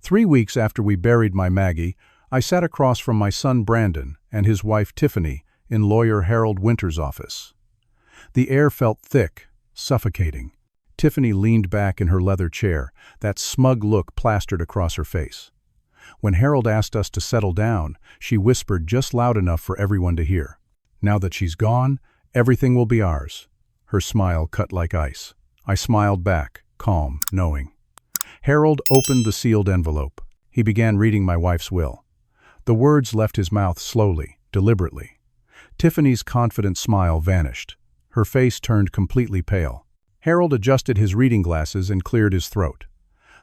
3 weeks after we buried my Maggie, I sat across from my son Brandon and his wife Tiffany in lawyer Harold Winter's office. The air felt thick, suffocating. Tiffany leaned back in her leather chair, that smug look plastered across her face. When Harold asked us to settle down, she whispered just loud enough for everyone to hear. "Now that she's gone, everything will be ours." Her smile cut like ice. I smiled back, calm, knowing. Harold opened the sealed envelope. He began reading my wife's will. The words left his mouth slowly, deliberately. Tiffany's confident smile vanished. Her face turned completely pale. Harold adjusted his reading glasses and cleared his throat.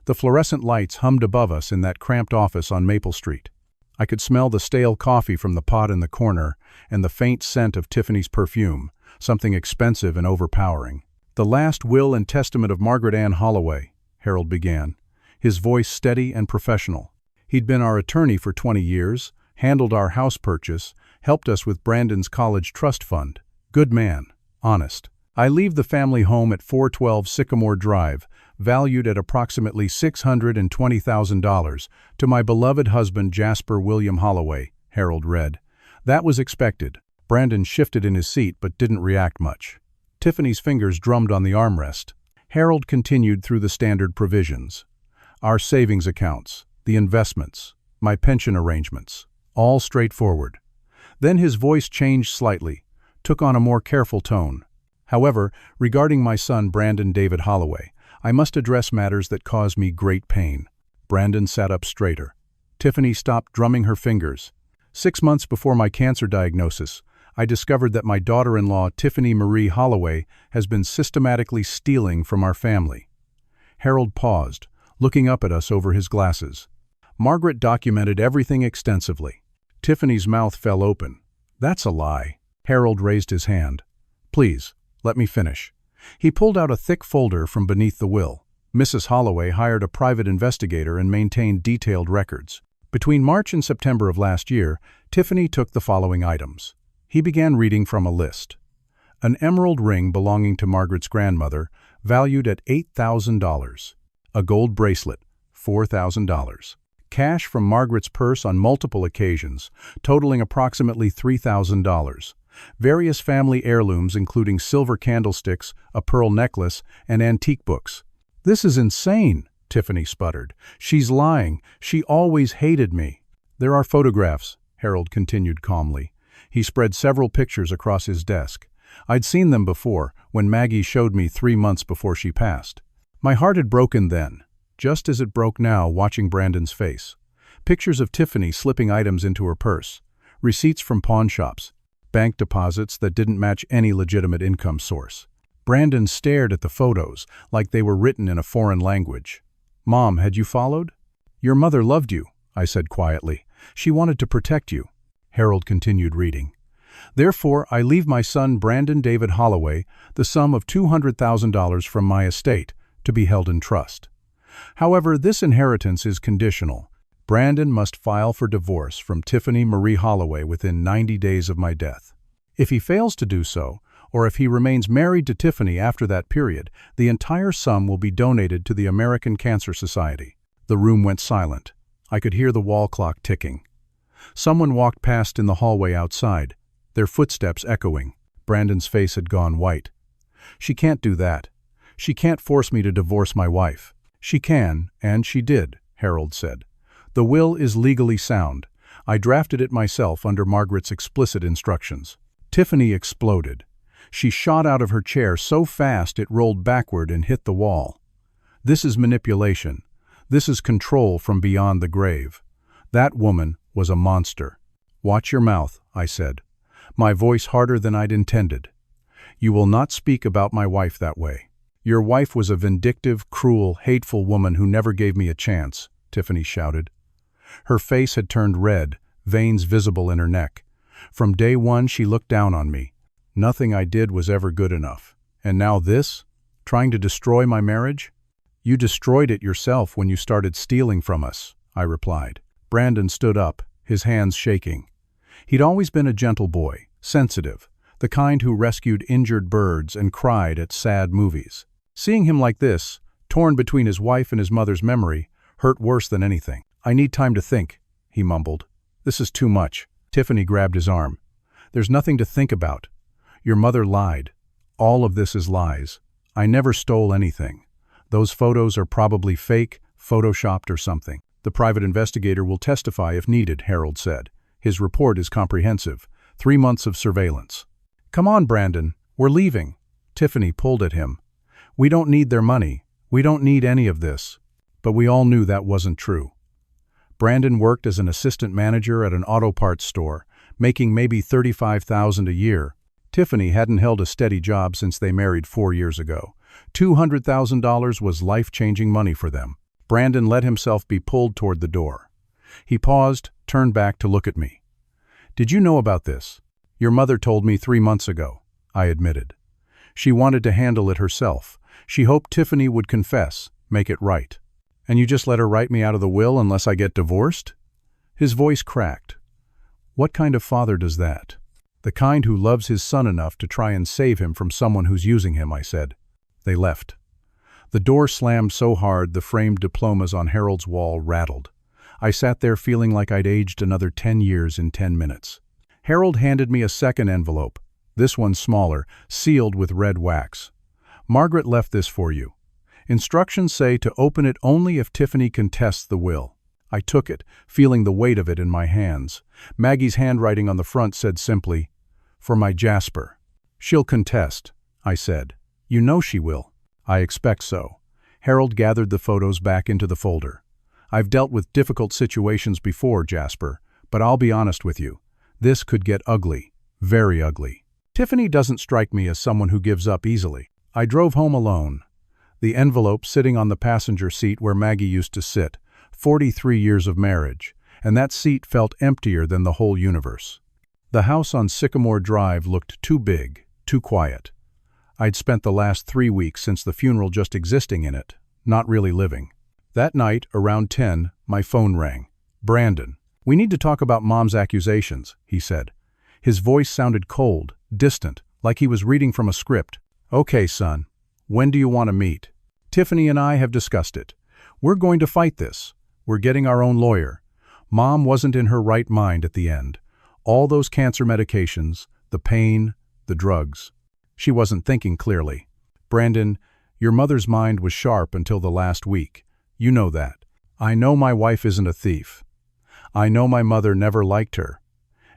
The fluorescent lights hummed above us in that cramped office on Maple Street. I could smell the stale coffee from the pot in the corner and the faint scent of Tiffany's perfume, something expensive and overpowering. "The last will and testament of Margaret Ann Holloway," Harold began, his voice steady and professional. He'd been our attorney for 20 years, handled our house purchase, helped us with Brandon's college trust fund. Good man, honest. "I leave the family home at 412 Sycamore Drive, valued at approximately $620,000, to my beloved husband Jasper William Holloway," Harold read. That was expected. Brandon shifted in his seat but didn't react much. Tiffany's fingers drummed on the armrest. Harold continued through the standard provisions. Our savings accounts, the investments, my pension arrangements, all straightforward. Then his voice changed slightly, took on a more careful tone. "However, regarding my son Brandon David Holloway, I must address matters that cause me great pain." Brandon sat up straighter. Tiffany stopped drumming her fingers. 6 months before my cancer diagnosis, I discovered that my daughter-in-law, Tiffany Marie Holloway, has been systematically stealing from our family. Harold paused, looking up at us over his glasses. Margaret documented everything extensively. Tiffany's mouth fell open. "That's a lie." Harold raised his hand. "Please, let me finish." He pulled out a thick folder from beneath the will. Mrs. Holloway hired a private investigator and maintained detailed records. Between March and September of last year, Tiffany took the following items. He began reading from a list. An emerald ring belonging to Margaret's grandmother, valued at $8,000. A gold bracelet, $4,000. Cash from Margaret's purse on multiple occasions, totaling approximately $3,000. Various family heirlooms including silver candlesticks, a pearl necklace, and antique books. "This is insane," Tiffany sputtered. "She's lying. She always hated me." "There are photographs," Harold continued calmly. He spread several pictures across his desk. I'd seen them before, when Maggie showed me 3 months before she passed. My heart had broken then, just as it broke now watching Brandon's face. Pictures of Tiffany slipping items into her purse, receipts from pawn shops, bank deposits that didn't match any legitimate income source. Brandon stared at the photos like they were written in a foreign language. "Mom, had you followed?" "Your mother loved you," I said quietly. "She wanted to protect you." Harold continued reading. "Therefore, I leave my son Brandon David Holloway the sum of $200,000 from my estate to be held in trust. However, this inheritance is conditional. Brandon must file for divorce from Tiffany Marie Holloway within 90 days of my death. If he fails to do so, or if he remains married to Tiffany after that period, the entire sum will be donated to the American Cancer Society." The room went silent. I could hear the wall clock ticking. Someone walked past in the hallway outside, their footsteps echoing. Brandon's face had gone white. "She can't do that. She can't force me to divorce my wife." "She can, and she did," Harold said. "The will is legally sound. I drafted it myself under Margaret's explicit instructions." Tiffany exploded. She shot out of her chair so fast it rolled backward and hit the wall. "This is manipulation. This is control from beyond the grave. That woman was a monster." "Watch your mouth," I said, my voice harder than I'd intended. "You will not speak about my wife that way. Your wife was a vindictive, cruel, hateful woman who never gave me a chance," Tiffany shouted. Her face had turned red, veins visible in her neck. From day one she looked down on me. Nothing I did was ever good enough. And now this? Trying to destroy my marriage? "You destroyed it yourself when you started stealing from us," I replied. Brandon stood up, his hands shaking. He'd always been a gentle boy, sensitive, the kind who rescued injured birds and cried at sad movies. Seeing him like this, torn between his wife and his mother's memory, Hurt worse than anything. "I need time to think," he mumbled. "This is too much." Tiffany grabbed his arm. "There's nothing to think about. Your mother lied. All of this is lies. I never stole anything. Those photos are probably fake, photoshopped or something. The private investigator will testify if needed," Harold said. "His report is comprehensive. 3 months of surveillance." "Come on, Brandon. We're leaving." Tiffany pulled at him. "We don't need their money. We don't need any of this." But we all knew that wasn't true. Brandon worked as an assistant manager at an auto parts store, making maybe $35,000 a year. Tiffany hadn't held a steady job since they married 4 years ago. $200,000 was life-changing money for them. Brandon let himself be pulled toward the door. He paused, turned back to look at me. "Did you know about this?" "Your mother told me 3 months ago," I admitted. "She wanted to handle it herself. She hoped Tiffany would confess, make it right." "And you just let her write me out of the will unless I get divorced?" His voice cracked. "What kind of father does that?" "The kind who loves his son enough to try and save him from someone who's using him," I said. They left. The door slammed so hard the framed diplomas on Harold's wall rattled. I sat there feeling like I'd aged another 10 years in 10 minutes. Harold handed me a second envelope, this one smaller, sealed with red wax. "Margaret left this for you. Instructions say to open it only if Tiffany contests the will." I took it, feeling the weight of it in my hands. Maggie's handwriting on the front said simply, "For my Jasper." "She'll contest," I said. "You know she will." "I expect so." Harold gathered the photos back into the folder. "I've dealt with difficult situations before, Jasper, but I'll be honest with you. This could get ugly, very ugly. Tiffany doesn't strike me as someone who gives up easily." I drove home alone. The envelope sitting on the passenger seat where Maggie used to sit, 43 years of marriage, and that seat felt emptier than the whole universe. The house on Sycamore Drive looked too big, too quiet. I'd spent the last 3 weeks since the funeral just existing in it, not really living. That night, around 10, my phone rang. "Brandon, we need to talk about Mom's accusations," he said. His voice sounded cold, distant, like he was reading from a script. "Okay, son. When do you want to meet?" "Tiffany and I have discussed it. We're going to fight this. We're getting our own lawyer. Mom wasn't in her right mind at the end. All those cancer medications, the pain, the drugs. She wasn't thinking clearly. Brandon, your mother's mind was sharp until the last week. You know that. I know my wife isn't a thief. I know my mother never liked her.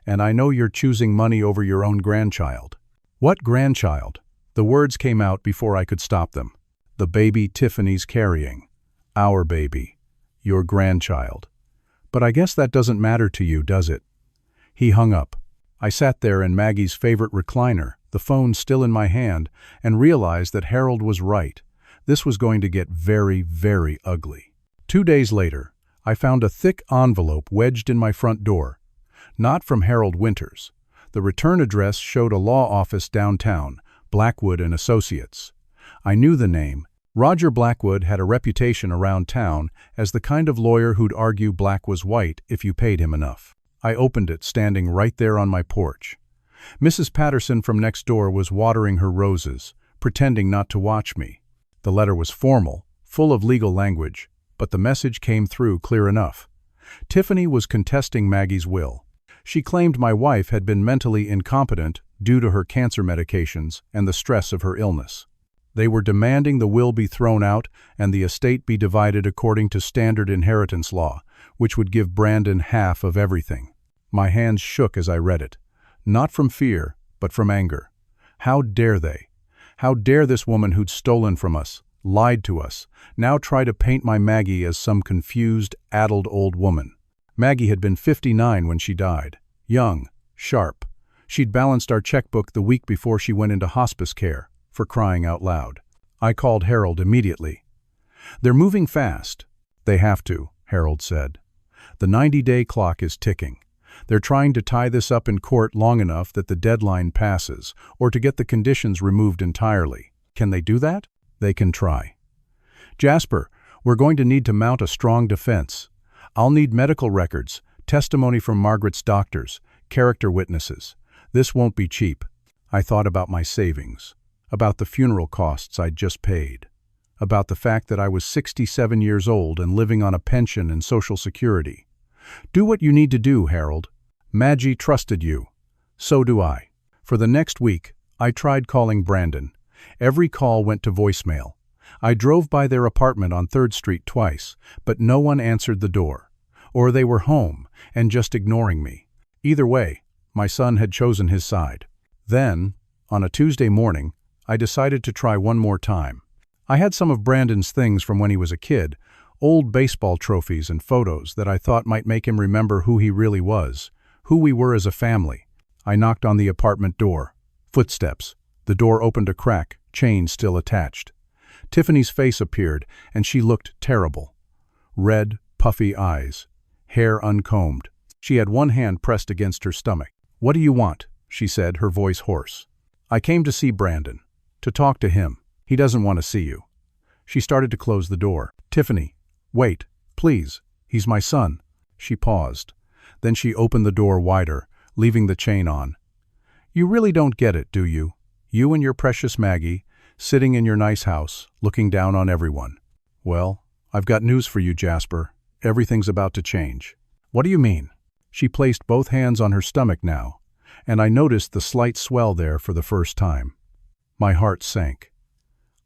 And I know you're choosing money over your own grandchild." "What grandchild?" The words came out before I could stop them. "The baby Tiffany's carrying. Our baby. Your grandchild. But I guess that doesn't matter to you, does it?" He hung up. I sat there in Maggie's favorite recliner, the phone still in my hand, and realized that Harold was right. This was going to get very, very ugly. 2 days later, I found a thick envelope wedged in my front door. Not from Harold Winters. The return address showed a law office downtown, Blackwood and Associates. I knew the name. Roger Blackwood had a reputation around town as the kind of lawyer who'd argue black was white if you paid him enough. I opened it, standing right there on my porch. Mrs. Patterson from next door was watering her roses, pretending not to watch me. The letter was formal, full of legal language, but the message came through clear enough. Tiffany was contesting Maggie's will. She claimed my wife had been mentally incompetent due to her cancer medications and the stress of her illness. They were demanding the will be thrown out and the estate be divided according to standard inheritance law, which would give Brandon half of everything. My hands shook as I read it. Not from fear, but from anger. How dare they? How dare this woman who'd stolen from us, lied to us, now try to paint my Maggie as some confused, addled old woman? Maggie had been 59 when she died. Young, sharp. She'd balanced our checkbook the week before she went into hospice care, for crying out loud. I called Harold immediately. "They're moving fast." "They have to," Harold said. "The 90-day clock is ticking. They're trying to tie this up in court long enough that the deadline passes, or to get the conditions removed entirely. Can they do that?" "They can try." "Jasper, we're going to need to mount a strong defense. I'll need medical records, testimony from Margaret's doctors, character witnesses. This won't be cheap." I thought about my savings, about the funeral costs I'd just paid, about the fact that I was 67 years old and living on a pension and Social Security. Do what you need to do, Harold. Maggie trusted you. So do I. For the next week, I tried calling Brandon. Every call went to voicemail. I drove by their apartment on 3rd Street twice, but no one answered the door. Or they were home and just ignoring me. Either way, my son had chosen his side. Then, on a Tuesday morning, I decided to try one more time. I had some of Brandon's things from when he was a kid, old baseball trophies and photos that I thought might make him remember who he really was, who we were as a family. I knocked on the apartment door. Footsteps. The door opened a crack, chain still attached. Tiffany's face appeared, and she looked terrible. Red, puffy eyes. Hair uncombed. She had one hand pressed against her stomach. "What do you want?" she said, her voice hoarse. "I came to see Brandon. To talk to him. He doesn't want to see you." She started to close the door. "Tiffany, wait, please. He's my son." She paused. Then she opened the door wider, leaving the chain on. "You really don't get it, do you? You and your precious Maggie, sitting in your nice house, looking down on everyone. Well, I've got news for you, Jasper. Everything's about to change." "What do you mean?" She placed both hands on her stomach now, and I noticed the slight swell there for the first time. My heart sank.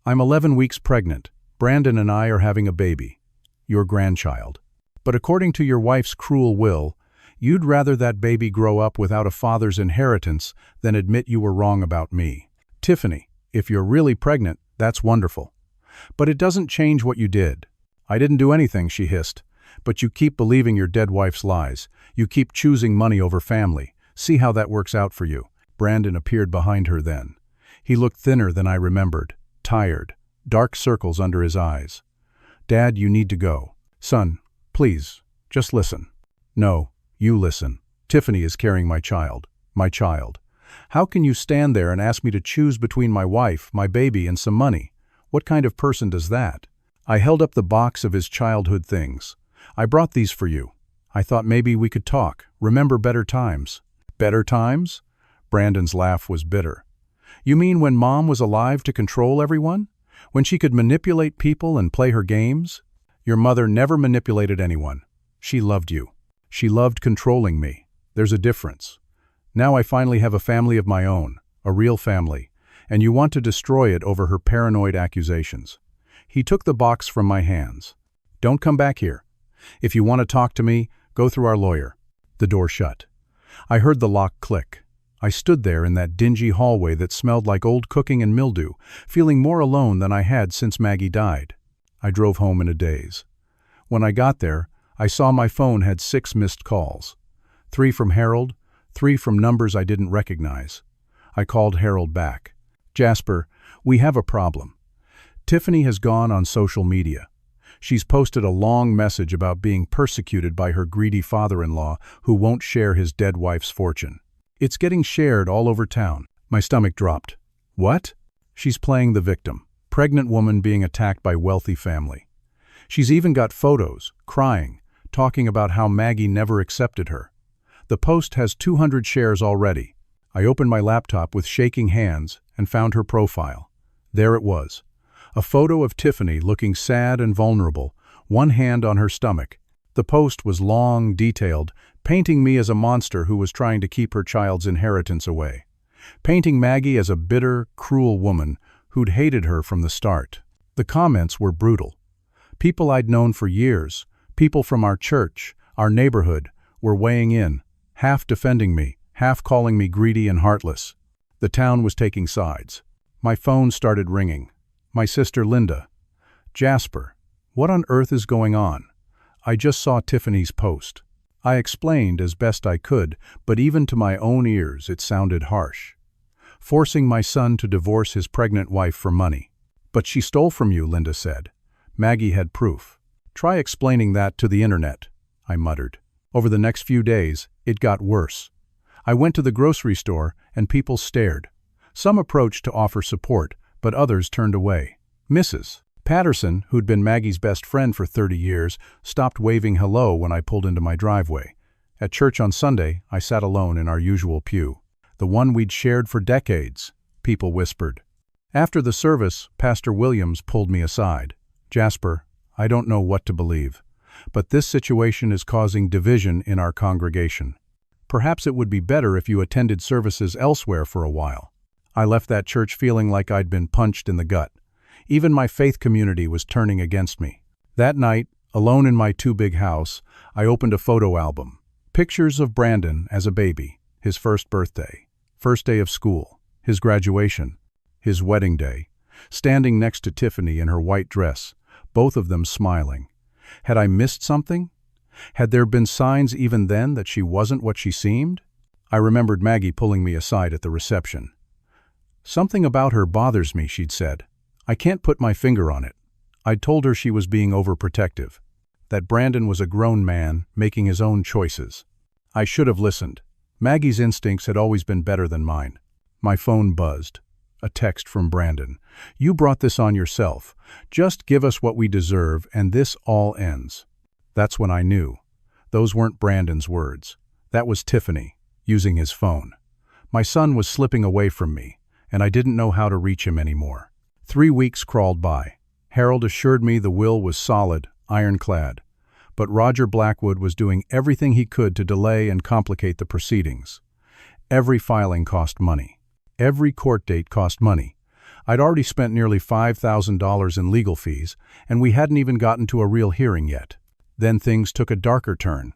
"I'm 11 weeks pregnant. Brandon and I are having a baby. Your grandchild. But according to your wife's cruel will, you'd rather that baby grow up without a father's inheritance than admit you were wrong about me. Tiffany, if you're really pregnant, that's wonderful. But it doesn't change what you did." "I didn't do anything," she hissed. "But you keep believing your dead wife's lies. You keep choosing money over family. See how that works out for you." Brandon appeared behind her then. He looked thinner than I remembered, tired, dark circles under his eyes. "Dad, you need to go." "Son, please, just listen." "No, you listen. Tiffany is carrying my child. My child. How can you stand there and ask me to choose between my wife, my baby, and some money? What kind of person does that?" I held up the box of his childhood things. "I brought these for you. I thought maybe we could talk, remember better times." "Better times?" Brandon's laugh was bitter. "You mean when Mom was alive to control everyone? When she could manipulate people and play her games? Your mother never manipulated anyone. She loved you. She loved controlling me. There's a difference. Now I finally have a family of my own, a real family, and you want to destroy it over her paranoid accusations." He took the box from my hands. "Don't come back here. If you want to talk to me, go through our lawyer." The door shut. I heard the lock click. I stood there in that dingy hallway that smelled like old cooking and mildew, feeling more alone than I had since Maggie died. I drove home in a daze. When I got there, I saw my phone had 6 missed calls. 3 from Harold, 3 from numbers I didn't recognize. I called Harold back. "Jasper, we have a problem. Tiffany has gone on social media. She's posted a long message about being persecuted by her greedy father-in-law who won't share his dead wife's fortune. It's getting shared all over town." My stomach dropped. "What?" "She's playing the victim. Pregnant woman being attacked by wealthy family. She's even got photos, crying, talking about how Maggie never accepted her. The post has 200 shares already." I opened my laptop with shaking hands and found her profile. There it was. A photo of Tiffany looking sad and vulnerable, one hand on her stomach. The post was long, detailed, painting me as a monster who was trying to keep her child's inheritance away. Painting Maggie as a bitter, cruel woman who'd hated her from the start. The comments were brutal. People I'd known for years, people from our church, our neighborhood, were weighing in, half defending me, half calling me greedy and heartless. The town was taking sides. My phone started ringing. My sister Linda. "Jasper, what on earth is going on? I just saw Tiffany's post." I explained as best I could, but even to my own ears it sounded harsh. Forcing my son to divorce his pregnant wife for money. "But she stole from you," Linda said. "Maggie had proof." "Try explaining that to the internet," I muttered. Over the next few days, it got worse. I went to the grocery store and people stared. Some approached to offer support, but others turned away. Mrs. Patterson, who'd been Maggie's best friend for 30 years, stopped waving hello when I pulled into my driveway. At church on Sunday, I sat alone in our usual pew. "The one we'd shared for decades," people whispered. After the service, Pastor Williams pulled me aside. "Jasper, I don't know what to believe, but this situation is causing division in our congregation. Perhaps it would be better if you attended services elsewhere for a while." I left that church feeling like I'd been punched in the gut. Even my faith community was turning against me. That night, alone in my too-big house, I opened a photo album. Pictures of Brandon as a baby, his first birthday, first day of school, his graduation, his wedding day, standing next to Tiffany in her white dress, both of them smiling. Had I missed something? Had there been signs even then that she wasn't what she seemed? I remembered Maggie pulling me aside at the reception. "Something about her bothers me," she'd said. "I can't put my finger on it." I'd told her she was being overprotective, that Brandon was a grown man making his own choices. I should have listened. Maggie's instincts had always been better than mine. My phone buzzed. A text from Brandon. "You brought this on yourself. Just give us what we deserve and this all ends." That's when I knew. Those weren't Brandon's words. That was Tiffany, using his phone. My son was slipping away from me, and I didn't know how to reach him anymore. 3 weeks crawled by. Harold assured me the will was solid, ironclad. But Roger Blackwood was doing everything he could to delay and complicate the proceedings. Every filing cost money. Every court date cost money. I'd already spent nearly $5,000 in legal fees, and we hadn't even gotten to a real hearing yet. Then things took a darker turn.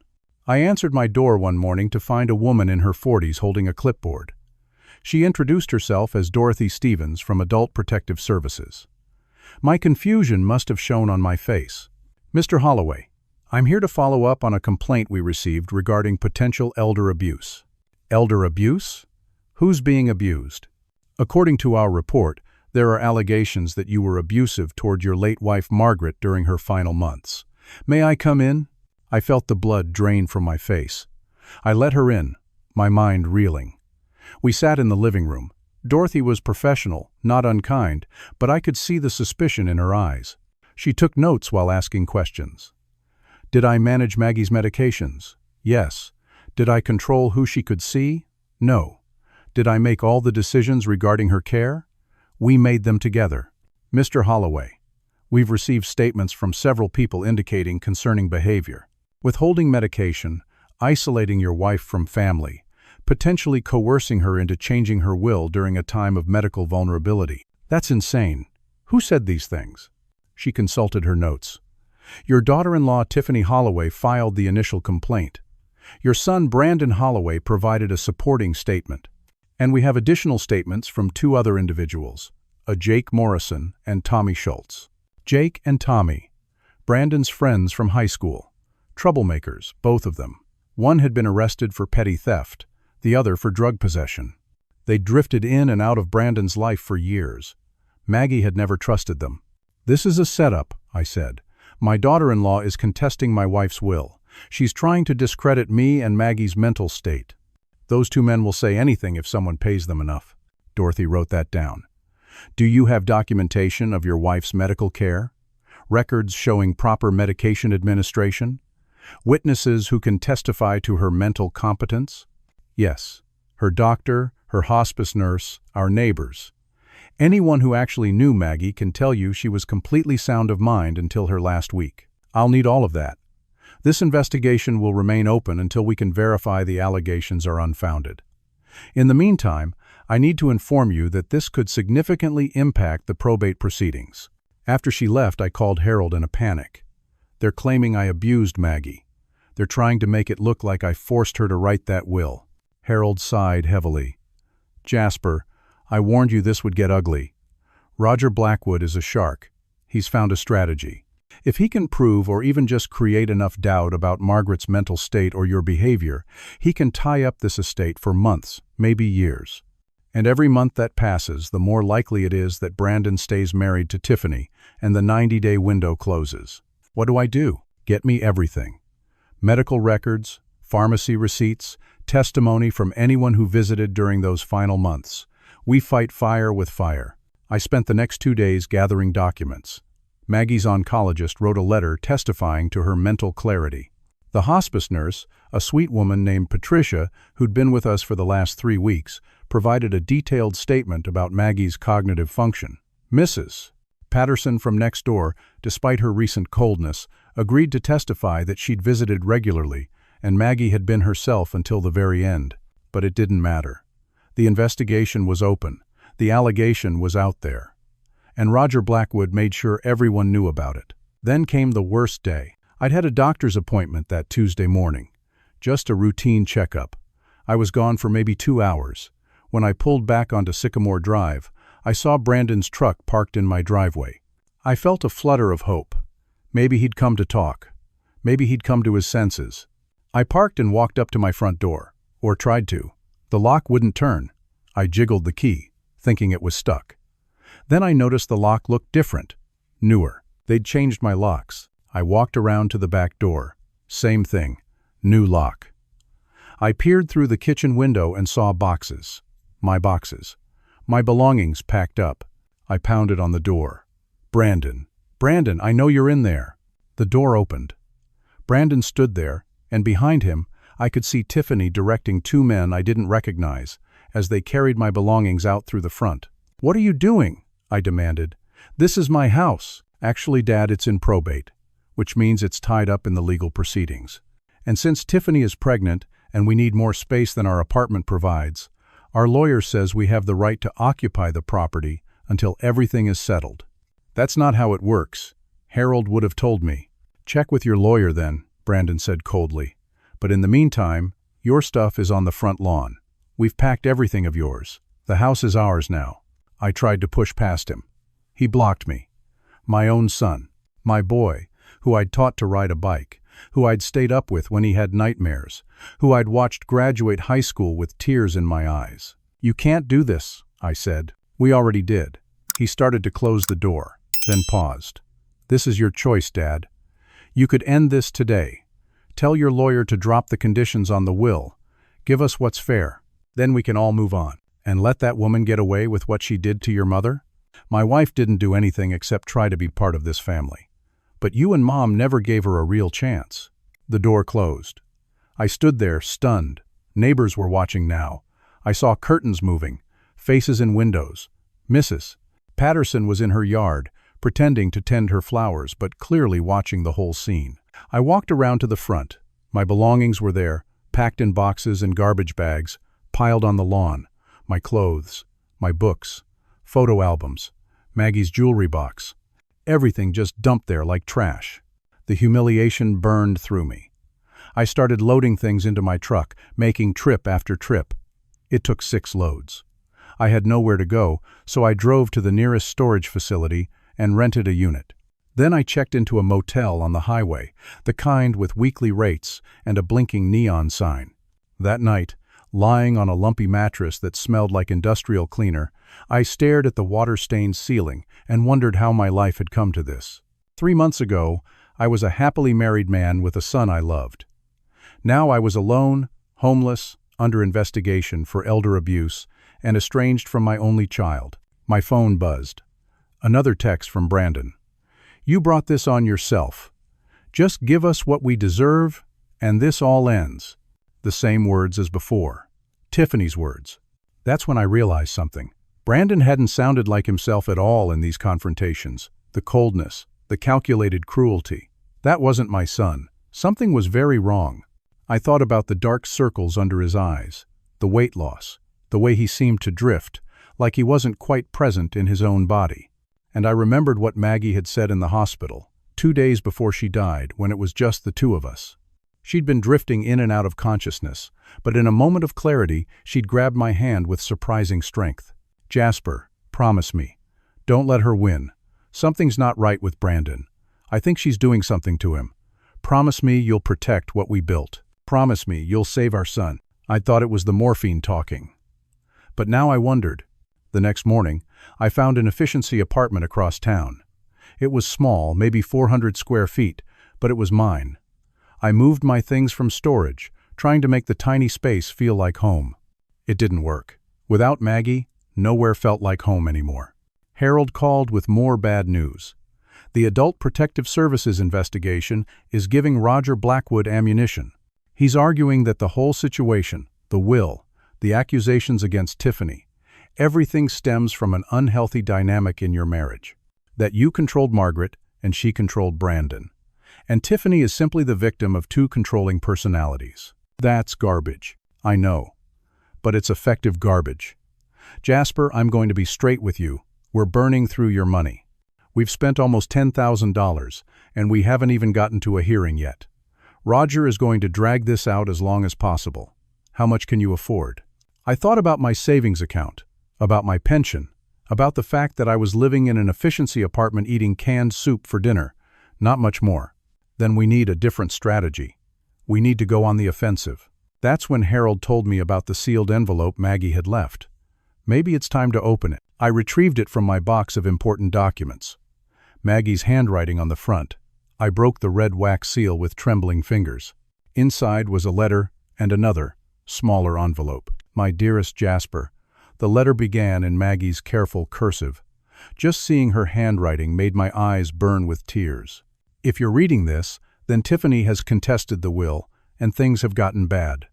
I answered my door one morning to find a woman in her 40s holding a clipboard. She introduced herself as Dorothy Stevens from Adult Protective Services. My confusion must have shown on my face. "Mr. Holloway, I'm here to follow up on a complaint we received regarding potential elder abuse." "Elder abuse? Who's being abused?" "According to our report, there are allegations that you were abusive toward your late wife Margaret during her final months. May I come in?" I felt the blood drain from my face. I let her in, my mind reeling. We sat in the living room. Dorothy was professional, not unkind, but I could see the suspicion in her eyes. She took notes while asking questions. Did I manage Maggie's medications? Yes. Did I control who she could see? No. Did I make all the decisions regarding her care? We made them together. "Mr. Holloway, we've received statements from several people indicating concerning behavior. Withholding medication, isolating your wife from family, potentially coercing her into changing her will during a time of medical vulnerability. That's insane. Who said these things?" She consulted her notes. "Your daughter-in-law Tiffany Holloway filed the initial complaint. Your son Brandon Holloway provided a supporting statement. And we have additional statements from 2 other individuals, a Jake Morrison and Tommy Schultz. Jake and Tommy, Brandon's friends from high school. Troublemakers, both of them. One had been arrested for petty theft, the other for drug possession. They drifted in and out of Brandon's life for years. Maggie had never trusted them. "This is a setup," I said. "My daughter-in-law is contesting my wife's will. She's trying to discredit me and Maggie's mental state. Those 2 men will say anything if someone pays them enough." Dorothy wrote that down. "Do you have documentation of your wife's medical care? Records showing proper medication administration? Witnesses who can testify to her mental competence?" "Yes. Her doctor, her hospice nurse, our neighbors. Anyone who actually knew Maggie can tell you she was completely sound of mind until her last week. I'll need all of that. This investigation will remain open until we can verify the allegations are unfounded. In the meantime, I need to inform you that this could significantly impact the probate proceedings." After she left, I called Harold in a panic. "They're claiming I abused Maggie. They're trying to make it look like I forced her to write that will." Harold sighed heavily. "Jasper, I warned you this would get ugly. Roger Blackwood is a shark. He's found a strategy. If he can prove or even just create enough doubt about Margaret's mental state or your behavior, he can tie up this estate for months, maybe years. And every month that passes, the more likely it is that Brandon stays married to Tiffany and the 90-day window closes. What do I do? Get me everything. Medical records, pharmacy receipts, testimony from anyone who visited during those final months. We fight fire with fire." I spent the next 2 days gathering documents. Maggie's oncologist wrote a letter testifying to her mental clarity. The hospice nurse, a sweet woman named Patricia, who'd been with us for the last 3 weeks, provided a detailed statement about Maggie's cognitive function. Mrs. Patterson from next door, despite her recent coldness, agreed to testify that she'd visited regularly, and Maggie had been herself until the very end. But it didn't matter. The investigation was open. The allegation was out there. And Roger Blackwood made sure everyone knew about it. Then came the worst day. I'd had a doctor's appointment that Tuesday morning. Just a routine checkup. I was gone for maybe 2 hours. When I pulled back onto Sycamore Drive, I saw Brandon's truck parked in my driveway. I felt a flutter of hope. Maybe he'd come to talk. Maybe he'd come to his senses. I parked and walked up to my front door. Or tried to. The lock wouldn't turn. I jiggled the key, thinking it was stuck. Then I noticed the lock looked different. Newer. They'd changed my locks. I walked around to the back door. Same thing. New lock. I peered through the kitchen window and saw boxes. My boxes. My belongings packed up. I pounded on the door. Brandon. Brandon, I know you're in there. The door opened. Brandon stood there, and behind him, I could see Tiffany directing 2 men I didn't recognize as they carried my belongings out through the front. "What are you doing?" I demanded. "This is my house." "Actually, Dad, it's in probate, which means it's tied up in the legal proceedings. And since Tiffany is pregnant and we need more space than our apartment provides, our lawyer says we have the right to occupy the property until everything is settled." "That's not how it works. Harold would have told me." "Check with your lawyer then," Brandon said coldly. "But in the meantime, your stuff is on the front lawn. We've packed everything of yours. The house is ours now." I tried to push past him. He blocked me. My own son, my boy, who I'd taught to ride a bike, who I'd stayed up with when he had nightmares, who I'd watched graduate high school with tears in my eyes. "You can't do this," I said. "We already did." He started to close the door, then paused. "This is your choice, Dad. You could end this today. Tell your lawyer to drop the conditions on the will. Give us what's fair. Then we can all move on. And let that woman get away with what she did to your mother? My wife didn't do anything except try to be part of this family. But you and Mom never gave her a real chance." The door closed. I stood there, stunned. Neighbors were watching now. I saw curtains moving, faces in windows. Mrs. Patterson was in her yard, pretending to tend her flowers, but clearly watching the whole scene. I walked around to the front. My belongings were there, packed in boxes and garbage bags, piled on the lawn. My clothes, my books, photo albums, Maggie's jewelry box. Everything just dumped there like trash. The humiliation burned through me. I started loading things into my truck, making trip after trip. It took 6 loads. I had nowhere to go, so I drove to the nearest storage facility and rented a unit. Then I checked into a motel on the highway, the kind with weekly rates and a blinking neon sign. That night, lying on a lumpy mattress that smelled like industrial cleaner, I stared at the water-stained ceiling and wondered how my life had come to this. 3 months ago, I was a happily married man with a son I loved. Now I was alone, homeless, under investigation for elder abuse, and estranged from my only child. My phone buzzed. Another text from Brandon. "You brought this on yourself. Just give us what we deserve, and this all ends." The same words as before. Tiffany's words. That's when I realized something. Brandon hadn't sounded like himself at all in these confrontations. The coldness, the calculated cruelty. That wasn't my son. Something was very wrong. I thought about the dark circles under his eyes, the weight loss, the way he seemed to drift, like he wasn't quite present in his own body. And I remembered what Maggie had said in the hospital, 2 days before she died, when it was just the 2 of us. She'd been drifting in and out of consciousness, but in a moment of clarity, she'd grabbed my hand with surprising strength. "Jasper, promise me. Don't let her win. Something's not right with Brandon. I think she's doing something to him. Promise me you'll protect what we built. Promise me you'll save our son." I thought it was the morphine talking. But now I wondered. The next morning, I found an efficiency apartment across town. It was small, maybe 400 square feet, but it was mine. I moved my things from storage, trying to make the tiny space feel like home. It didn't work. Without Maggie, nowhere felt like home anymore. Harold called with more bad news. The Adult Protective Services investigation is giving Roger Blackwood ammunition. He's arguing that the whole situation, the will, the accusations against Tiffany, everything stems from an unhealthy dynamic in your marriage. That you controlled Margaret and she controlled Brandon. And Tiffany is simply the victim of two controlling personalities. That's garbage. I know. But it's effective garbage. Jasper, I'm going to be straight with you. We're burning through your money. We've spent almost $10,000, and we haven't even gotten to a hearing yet. Roger is going to drag this out as long as possible. How much can you afford? I thought about my savings account, about my pension, about the fact that I was living in an efficiency apartment eating canned soup for dinner. Not much more. Then we need a different strategy. We need to go on the offensive. That's when Harold told me about the sealed envelope Maggie had left. Maybe it's time to open it. I retrieved it from my box of important documents. Maggie's handwriting on the front. I broke the red wax seal with trembling fingers. Inside was a letter and another, smaller envelope. My dearest Jasper. The letter began in Maggie's careful cursive. Just seeing her handwriting made my eyes burn with tears. If you're reading this, then Tiffany has contested the will, and things have gotten bad.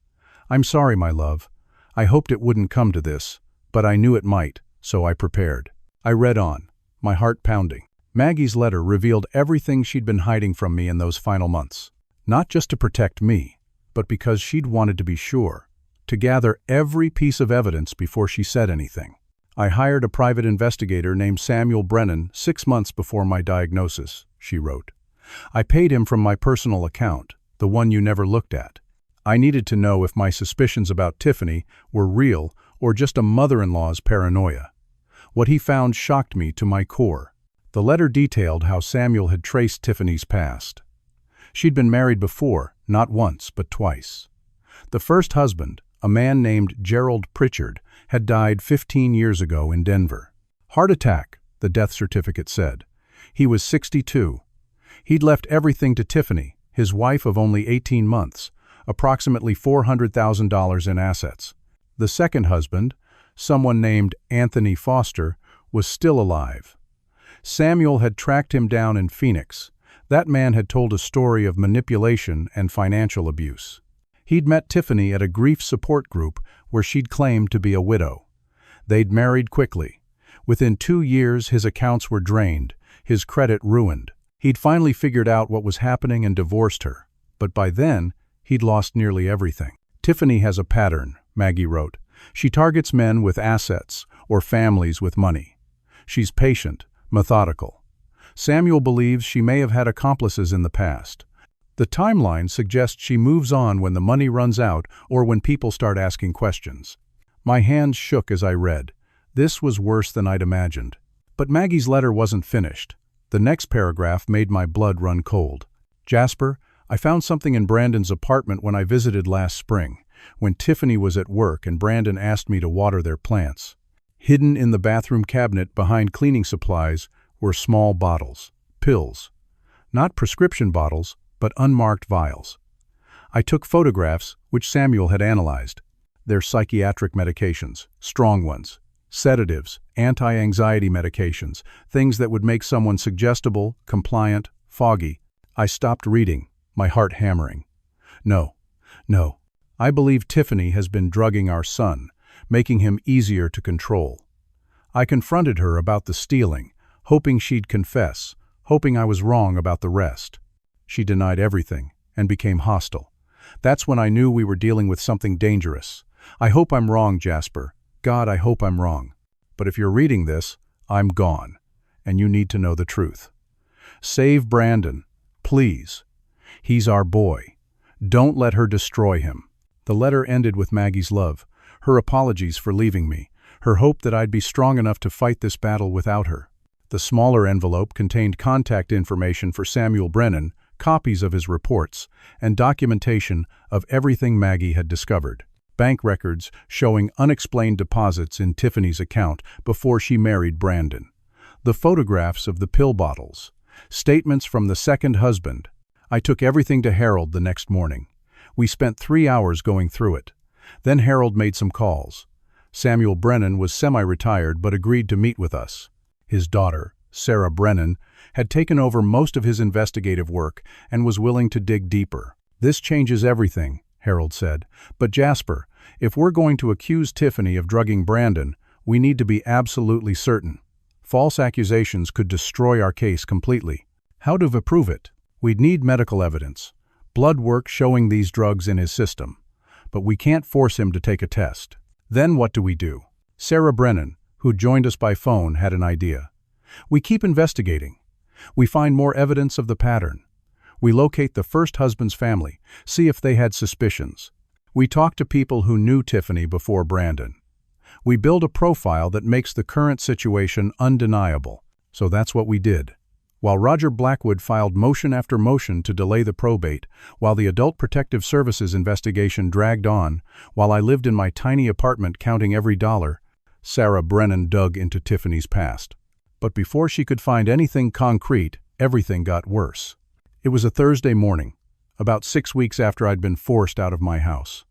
I'm sorry, my love. I hoped it wouldn't come to this, but I knew it might, so I prepared. I read on, my heart pounding. Maggie's letter revealed everything she'd been hiding from me in those final months. Not just to protect me, but because she'd wanted to be sure, to gather every piece of evidence before she said anything. I hired a private investigator named Samuel Brennan 6 months before my diagnosis, she wrote. I paid him from my personal account, the one you never looked at. I needed to know if my suspicions about Tiffany were real or just a mother-in-law's paranoia. What he found shocked me to my core. The letter detailed how Samuel had traced Tiffany's past. She'd been married before, not once, but twice. The first husband, a man named Gerald Pritchard, had died 15 years ago in Denver. Heart attack, the death certificate said. He was 62. He'd left everything to Tiffany, his wife of only 18 months, approximately $400,000 in assets. The second husband, someone named Anthony Foster, was still alive. Samuel had tracked him down in Phoenix. That man had told a story of manipulation and financial abuse. He'd met Tiffany at a grief support group where she'd claimed to be a widow. They'd married quickly. Within 2 years, his accounts were drained, his credit ruined. He'd finally figured out what was happening and divorced her. But by then, he'd lost nearly everything. Tiffany has a pattern, Maggie wrote. She targets men with assets or families with money. She's patient, methodical. Samuel believes she may have had accomplices in the past. The timeline suggests she moves on when the money runs out or when people start asking questions. My hands shook as I read. This was worse than I'd imagined. But Maggie's letter wasn't finished. The next paragraph made my blood run cold. Jasper, I found something in Brandon's apartment when I visited last spring, when Tiffany was at work and Brandon asked me to water their plants. Hidden in the bathroom cabinet behind cleaning supplies were small bottles, pills. Not prescription bottles, but unmarked vials. I took photographs, which Samuel had analyzed. They're psychiatric medications, strong ones, sedatives, anti-anxiety medications, things that would make someone suggestible, compliant, foggy. I stopped reading, my heart hammering. No. I believe Tiffany has been drugging our son, making him easier to control. I confronted her about the stealing, hoping she'd confess, hoping I was wrong about the rest. She denied everything and became hostile. That's when I knew we were dealing with something dangerous. I hope I'm wrong, Jasper. God, I hope I'm wrong. But if you're reading this, I'm gone, and you need to know the truth. Save Brandon, please. He's our boy. Don't let her destroy him. The letter ended with Maggie's love, her apologies for leaving me, her hope that I'd be strong enough to fight this battle without her. The smaller envelope contained contact information for Samuel Brennan, copies of his reports, and documentation of everything Maggie had discovered. Bank records showing unexplained deposits in Tiffany's account before she married Brandon. The photographs of the pill bottles. Statements from the second husband. I took everything to Harold the next morning. We spent 3 hours going through it. Then Harold made some calls. Samuel Brennan was semi-retired but agreed to meet with us. His daughter, Sarah Brennan, had taken over most of his investigative work and was willing to dig deeper. "This changes everything," Harold said. "But Jasper, if we're going to accuse Tiffany of drugging Brandon, we need to be absolutely certain. False accusations could destroy our case completely. How to prove it? We'd need medical evidence, blood work showing these drugs in his system. But we can't force him to take a test." "Then what do we do?" Sarah Brennan, who joined us by phone, had an idea. "We keep investigating. We find more evidence of the pattern. We locate the first husband's family, see if they had suspicions. We talk to people who knew Tiffany before Brandon. We build a profile that makes the current situation undeniable." So that's what we did. While Roger Blackwood filed motion after motion to delay the probate, while the Adult Protective Services investigation dragged on, while I lived in my tiny apartment counting every dollar, Sarah Brennan dug into Tiffany's past. But before she could find anything concrete, everything got worse. It was a Thursday morning, about 6 weeks after I'd been forced out of my house.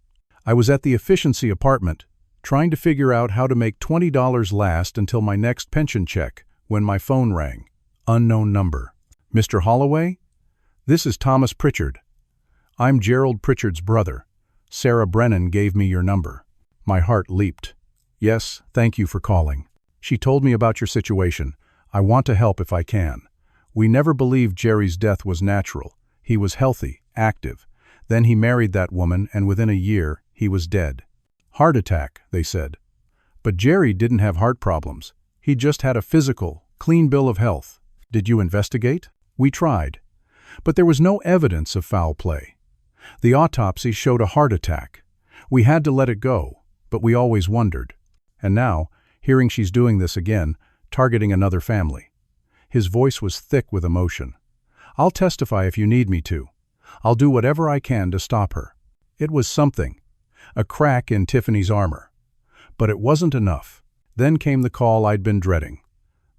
I was at the Efficiency apartment, trying to figure out how to make $20 last until my next pension check, when my phone rang. Unknown number. "Mr. Holloway? This is Thomas Pritchard. I'm Gerald Pritchard's brother. Sarah Brennan gave me your number." My heart leaped. "Yes, thank you for calling. She told me about your situation. I want to help if I can. We never believed Jerry's death was natural. He was healthy, active. Then he married that woman, and within a year, he was dead. Heart attack, they said. But Jerry didn't have heart problems. He just had a physical, clean bill of health. Did you investigate?" "We tried. But there was no evidence of foul play. The autopsy showed a heart attack. We had to let it go, but we always wondered. And now, hearing she's doing this again, targeting another family." His voice was thick with emotion. "I'll testify if you need me to. I'll do whatever I can to stop her." It was something. A crack in Tiffany's armor. But it wasn't enough. Then came the call I'd been dreading.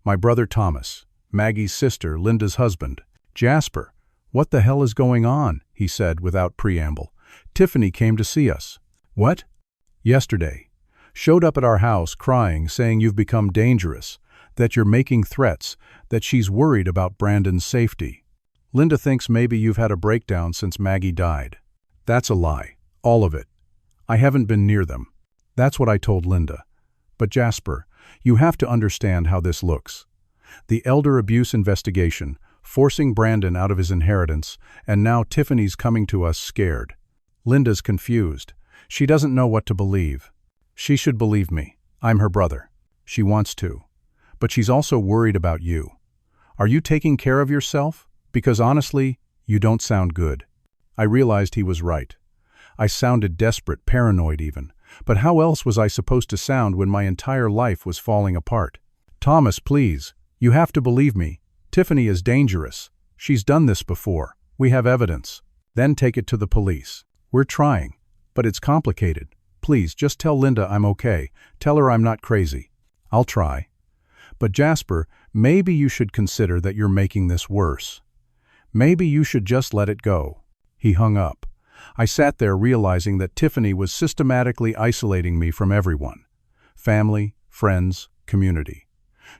My brother Thomas, Maggie's sister, Linda's husband. "Jasper, what the hell is going on?" he said without preamble. "Tiffany came to see us." "What?" "Yesterday. Showed up at our house crying, saying you've become dangerous, that you're making threats, that she's worried about Brandon's safety. Linda thinks maybe you've had a breakdown since Maggie died." "That's a lie. All of it. I haven't been near them." That's what I told Linda. "But Jasper, you have to understand how this looks. The elder abuse investigation, forcing Brandon out of his inheritance, and now Tiffany's coming to us scared. Linda's confused. She doesn't know what to believe. She should believe me. I'm her brother. She wants to. But she's also worried about you. Are you taking care of yourself? Because honestly, you don't sound good." I realized he was right. I sounded desperate, paranoid even. But how else was I supposed to sound when my entire life was falling apart? "Thomas, please. You have to believe me. Tiffany is dangerous. She's done this before. We have evidence." "Then take it to the police." "We're trying. But it's complicated. Please, just tell Linda I'm okay. Tell her I'm not crazy." "I'll try. But Jasper, maybe you should consider that you're making this worse. Maybe you should just let it go." He hung up. I sat there realizing that Tiffany was systematically isolating me from everyone. Family, friends, community.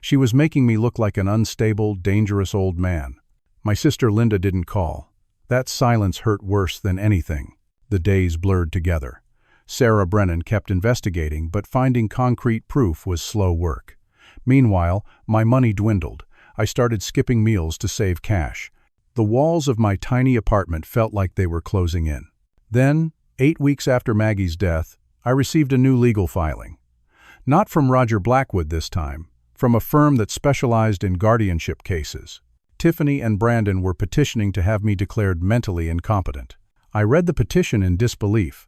She was making me look like an unstable, dangerous old man. My sister Linda didn't call. That silence hurt worse than anything. The days blurred together. Sarah Brennan kept investigating, but finding concrete proof was slow work. Meanwhile, my money dwindled. I started skipping meals to save cash. The walls of my tiny apartment felt like they were closing in. Then, 8 weeks after Maggie's death, I received a new legal filing. Not from Roger Blackwood this time, from a firm that specialized in guardianship cases. Tiffany and Brandon were petitioning to have me declared mentally incompetent. I read the petition in disbelief.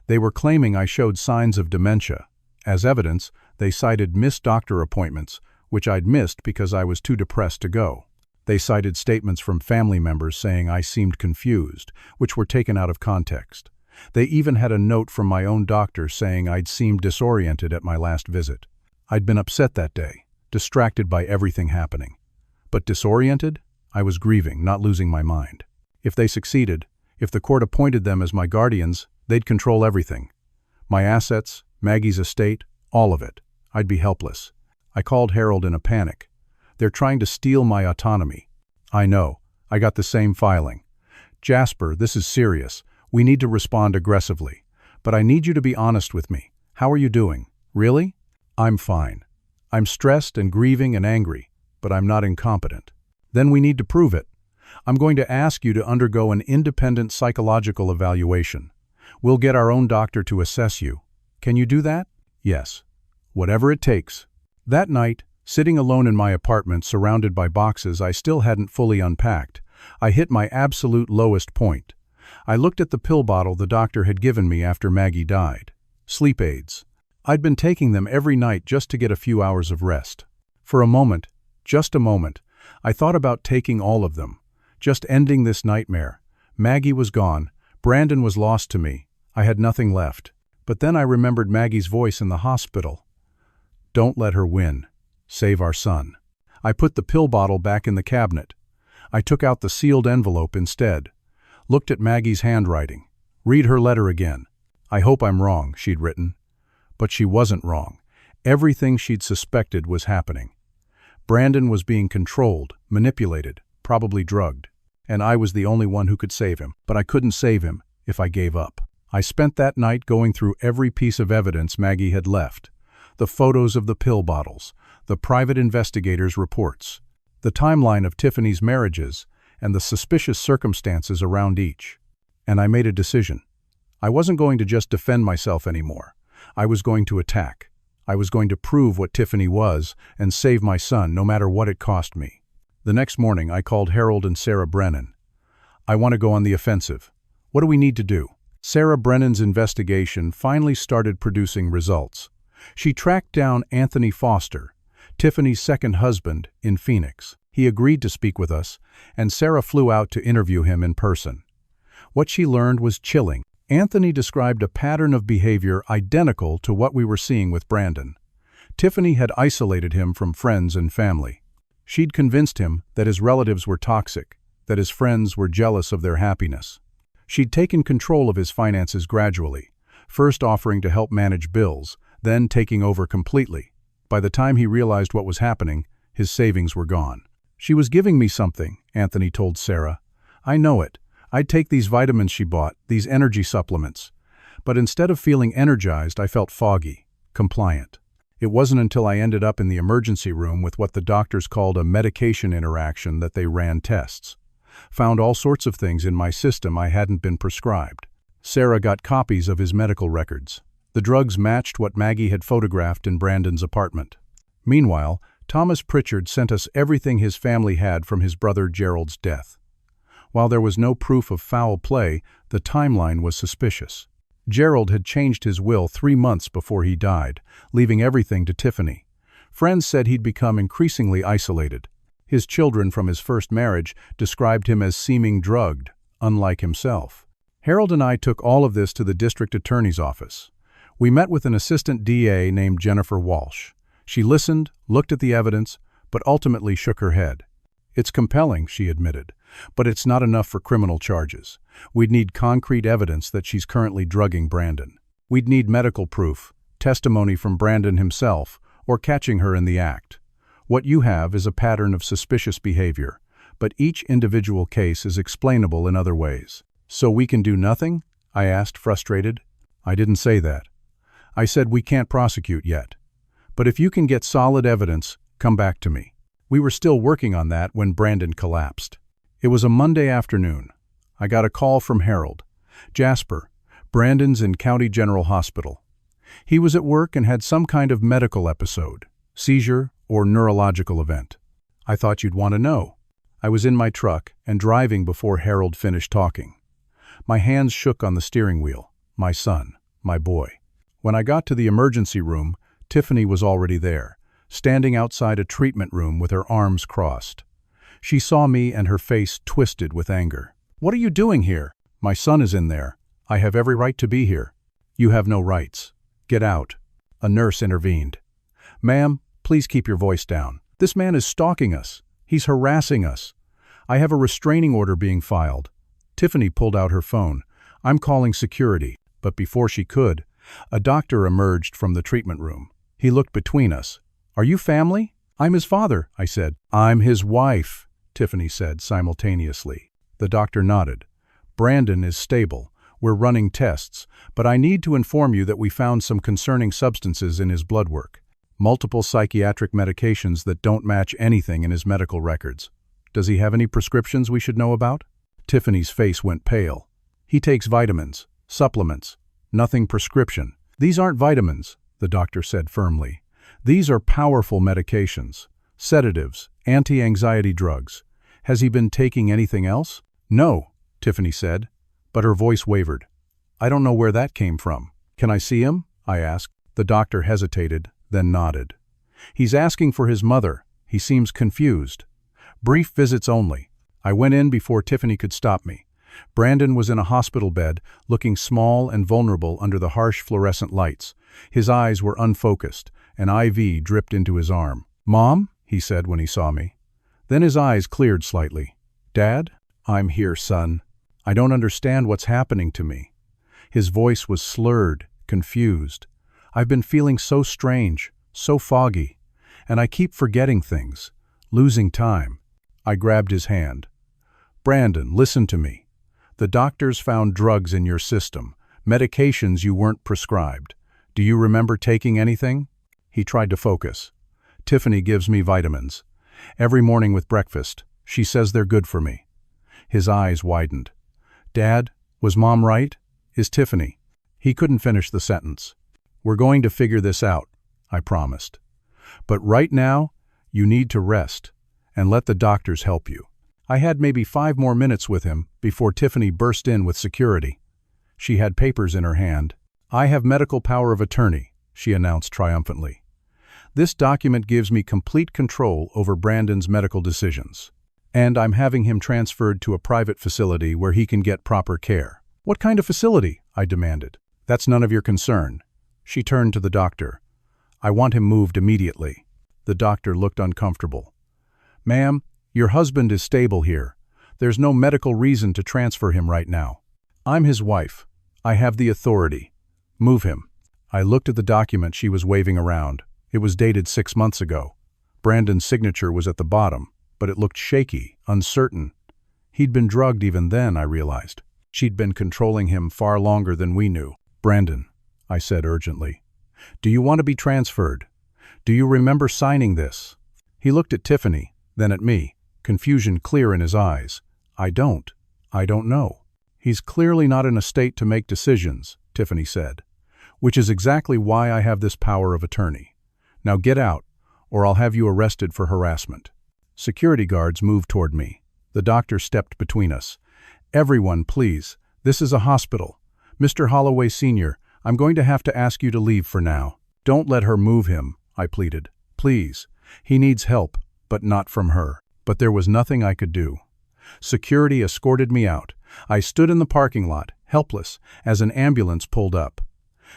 They were claiming I showed signs of dementia. As evidence, they cited missed doctor appointments, which I'd missed because I was too depressed to go. They cited statements from family members saying I seemed confused, which were taken out of context. They even had a note from my own doctor saying I'd seemed disoriented at my last visit. I'd been upset that day, distracted by everything happening. But disoriented? I was grieving, not losing my mind. If they succeeded, if the court appointed them as my guardians, they'd control everything. My assets, Maggie's estate, all of it. I'd be helpless. I called Harold in a panic. They're trying to steal my autonomy." "I know. I got the same filing." "Jasper, this is serious. We need to respond aggressively. But I need you to be honest with me. How are you doing? Really?" "I'm fine. I'm stressed and grieving and angry, but I'm not incompetent." "Then we need to prove it. I'm going to ask you to undergo an independent psychological evaluation. We'll get our own doctor to assess you. Can you do that?" "Yes. Whatever it takes." That night, sitting alone in my apartment surrounded by boxes I still hadn't fully unpacked, I hit my absolute lowest point. I looked at the pill bottle the doctor had given me after Maggie died. Sleep aids. I'd been taking them every night just to get a few hours of rest. For a moment, just a moment, I thought about taking all of them, just ending this nightmare. Maggie was gone. Brandon was lost to me. I had nothing left. But then I remembered Maggie's voice in the hospital. "Don't let her win. Save our son." I put the pill bottle back in the cabinet. I took out the sealed envelope instead. Looked at Maggie's handwriting. Read her letter again. "I hope I'm wrong," she'd written. But she wasn't wrong. Everything she'd suspected was happening. Brandon was being controlled, manipulated, probably drugged. And I was the only one who could save him. But I couldn't save him if I gave up. I spent that night going through every piece of evidence Maggie had left. The photos of the pill bottles, the private investigators' reports, the timeline of Tiffany's marriages, and the suspicious circumstances around each. And I made a decision. I wasn't going to just defend myself anymore. I was going to attack. I was going to prove what Tiffany was and save my son no matter what it cost me. The next morning, I called Harold and Sarah Brennan. "I want to go on the offensive. What do we need to do?" Sarah Brennan's investigation finally started producing results. She tracked down Anthony Foster, Tiffany's second husband, in Phoenix. He agreed to speak with us, and Sarah flew out to interview him in person. What she learned was chilling. Anthony described a pattern of behavior identical to what we were seeing with Brandon. Tiffany had isolated him from friends and family. She'd convinced him that his relatives were toxic, that his friends were jealous of their happiness. She'd taken control of his finances gradually, first offering to help manage bills, then taking over completely. By the time he realized what was happening, his savings were gone. "She was giving me something," Anthony told Sarah. "I know it. I'd take these vitamins she bought, these energy supplements. But instead of feeling energized, I felt foggy, compliant. It wasn't until I ended up in the emergency room with what the doctors called a medication interaction that they ran tests. Found all sorts of things in my system I hadn't been prescribed." Sarah got copies of his medical records. The drugs matched what Maggie had photographed in Brandon's apartment. Meanwhile, Thomas Pritchard sent us everything his family had from his brother Gerald's death. While there was no proof of foul play, the timeline was suspicious. Gerald had changed his will 3 months before he died, leaving everything to Tiffany. Friends said he'd become increasingly isolated. His children from his first marriage described him as seeming drugged, unlike himself. Harold and I took all of this to the district attorney's office. We met with an assistant DA named Jennifer Walsh. She listened, looked at the evidence, but ultimately shook her head. "It's compelling," she admitted, "but it's not enough for criminal charges. We'd need concrete evidence that she's currently drugging Brandon. We'd need medical proof, testimony from Brandon himself, or catching her in the act. What you have is a pattern of suspicious behavior, but each individual case is explainable in other ways." "So we can do nothing?" I asked, frustrated. "I didn't say that. I said we can't prosecute yet. But if you can get solid evidence, come back to me." We were still working on that when Brandon collapsed. It was a Monday afternoon. I got a call from Harold. "Jasper, Brandon's in County General Hospital. He was at work and had some kind of medical episode, seizure or neurological event." "I thought you'd want to know." I was in my truck and driving before Harold finished talking. My hands shook on the steering wheel. My son, my boy. When I got to the emergency room, Tiffany was already there, standing outside a treatment room with her arms crossed. She saw me and her face twisted with anger. "What are you doing here?" "My son is in there. I have every right to be here." "You have no rights. Get out." A nurse intervened. "Ma'am, please keep your voice down. This man is stalking us. He's harassing us. I have a restraining order being filed." Tiffany pulled out her phone. "I'm calling security." But before she could, a doctor emerged from the treatment room. He looked between us. "Are you family?" I'm his father, I said. I'm his wife, Tiffany said simultaneously. The doctor nodded. Brandon is stable. We're running tests, but I need to inform you that we found some concerning substances in his blood work. Multiple psychiatric medications that don't match anything in his medical records. Does he have any prescriptions we should know about? Tiffany's face went pale. He takes vitamins, supplements, nothing prescription. These aren't vitamins, the doctor said firmly. These are powerful medications, sedatives, anti-anxiety drugs. Has he been taking anything else? No, Tiffany said, but her voice wavered. I don't know where that came from. Can I see him? I asked. The doctor hesitated, then nodded. He's asking for his mother. He seems confused. Brief visits only. I went in before Tiffany could stop me. Brandon was in a hospital bed, looking small and vulnerable under the harsh fluorescent lights. His eyes were unfocused. An IV dripped into his arm. "Mom?" he said when he saw me. Then his eyes cleared slightly. "Dad? I'm here, son. I don't understand what's happening to me." His voice was slurred, confused. "I've been feeling so strange, so foggy, and I keep forgetting things, losing time." I grabbed his hand. "Brandon, listen to me. The doctors found drugs in your system, medications you weren't prescribed. Do you remember taking anything?" He tried to focus. "Tiffany gives me vitamins. Every morning with breakfast. She says they're good for me." His eyes widened. "Dad, was Mom right? Is Tiffany?" He couldn't finish the sentence. "We're going to figure this out," I promised. "But right now, you need to rest and let the doctors help you." I had maybe 5 more minutes with him before Tiffany burst in with security. She had papers in her hand. "I have medical power of attorney," she announced triumphantly. "This document gives me complete control over Brandon's medical decisions. And I'm having him transferred to a private facility where he can get proper care." "What kind of facility?" I demanded. "That's none of your concern." She turned to the doctor. "I want him moved immediately." The doctor looked uncomfortable. "Ma'am, your husband is stable here. There's no medical reason to transfer him right now. I'm his wife. I have the authority. Move him." I looked at the document she was waving around. It was dated 6 months ago. Brandon's signature was at the bottom, but it looked shaky, uncertain. He'd been drugged even then, I realized. She'd been controlling him far longer than we knew. "Brandon," I said urgently, "do you want to be transferred? Do you remember signing this?" He looked at Tiffany, then at me, confusion clear in his eyes. I don't know." "He's clearly not in a state to make decisions," Tiffany said, "which is exactly why I have this power of attorney. Now get out, or I'll have you arrested for harassment." Security guards moved toward me. The doctor stepped between us. "Everyone, please. This is a hospital. Mr. Holloway Sr., I'm going to have to ask you to leave for now." "Don't let her move him," I pleaded. "Please. He needs help, but not from her." But there was nothing I could do. Security escorted me out. I stood in the parking lot, helpless, as an ambulance pulled up.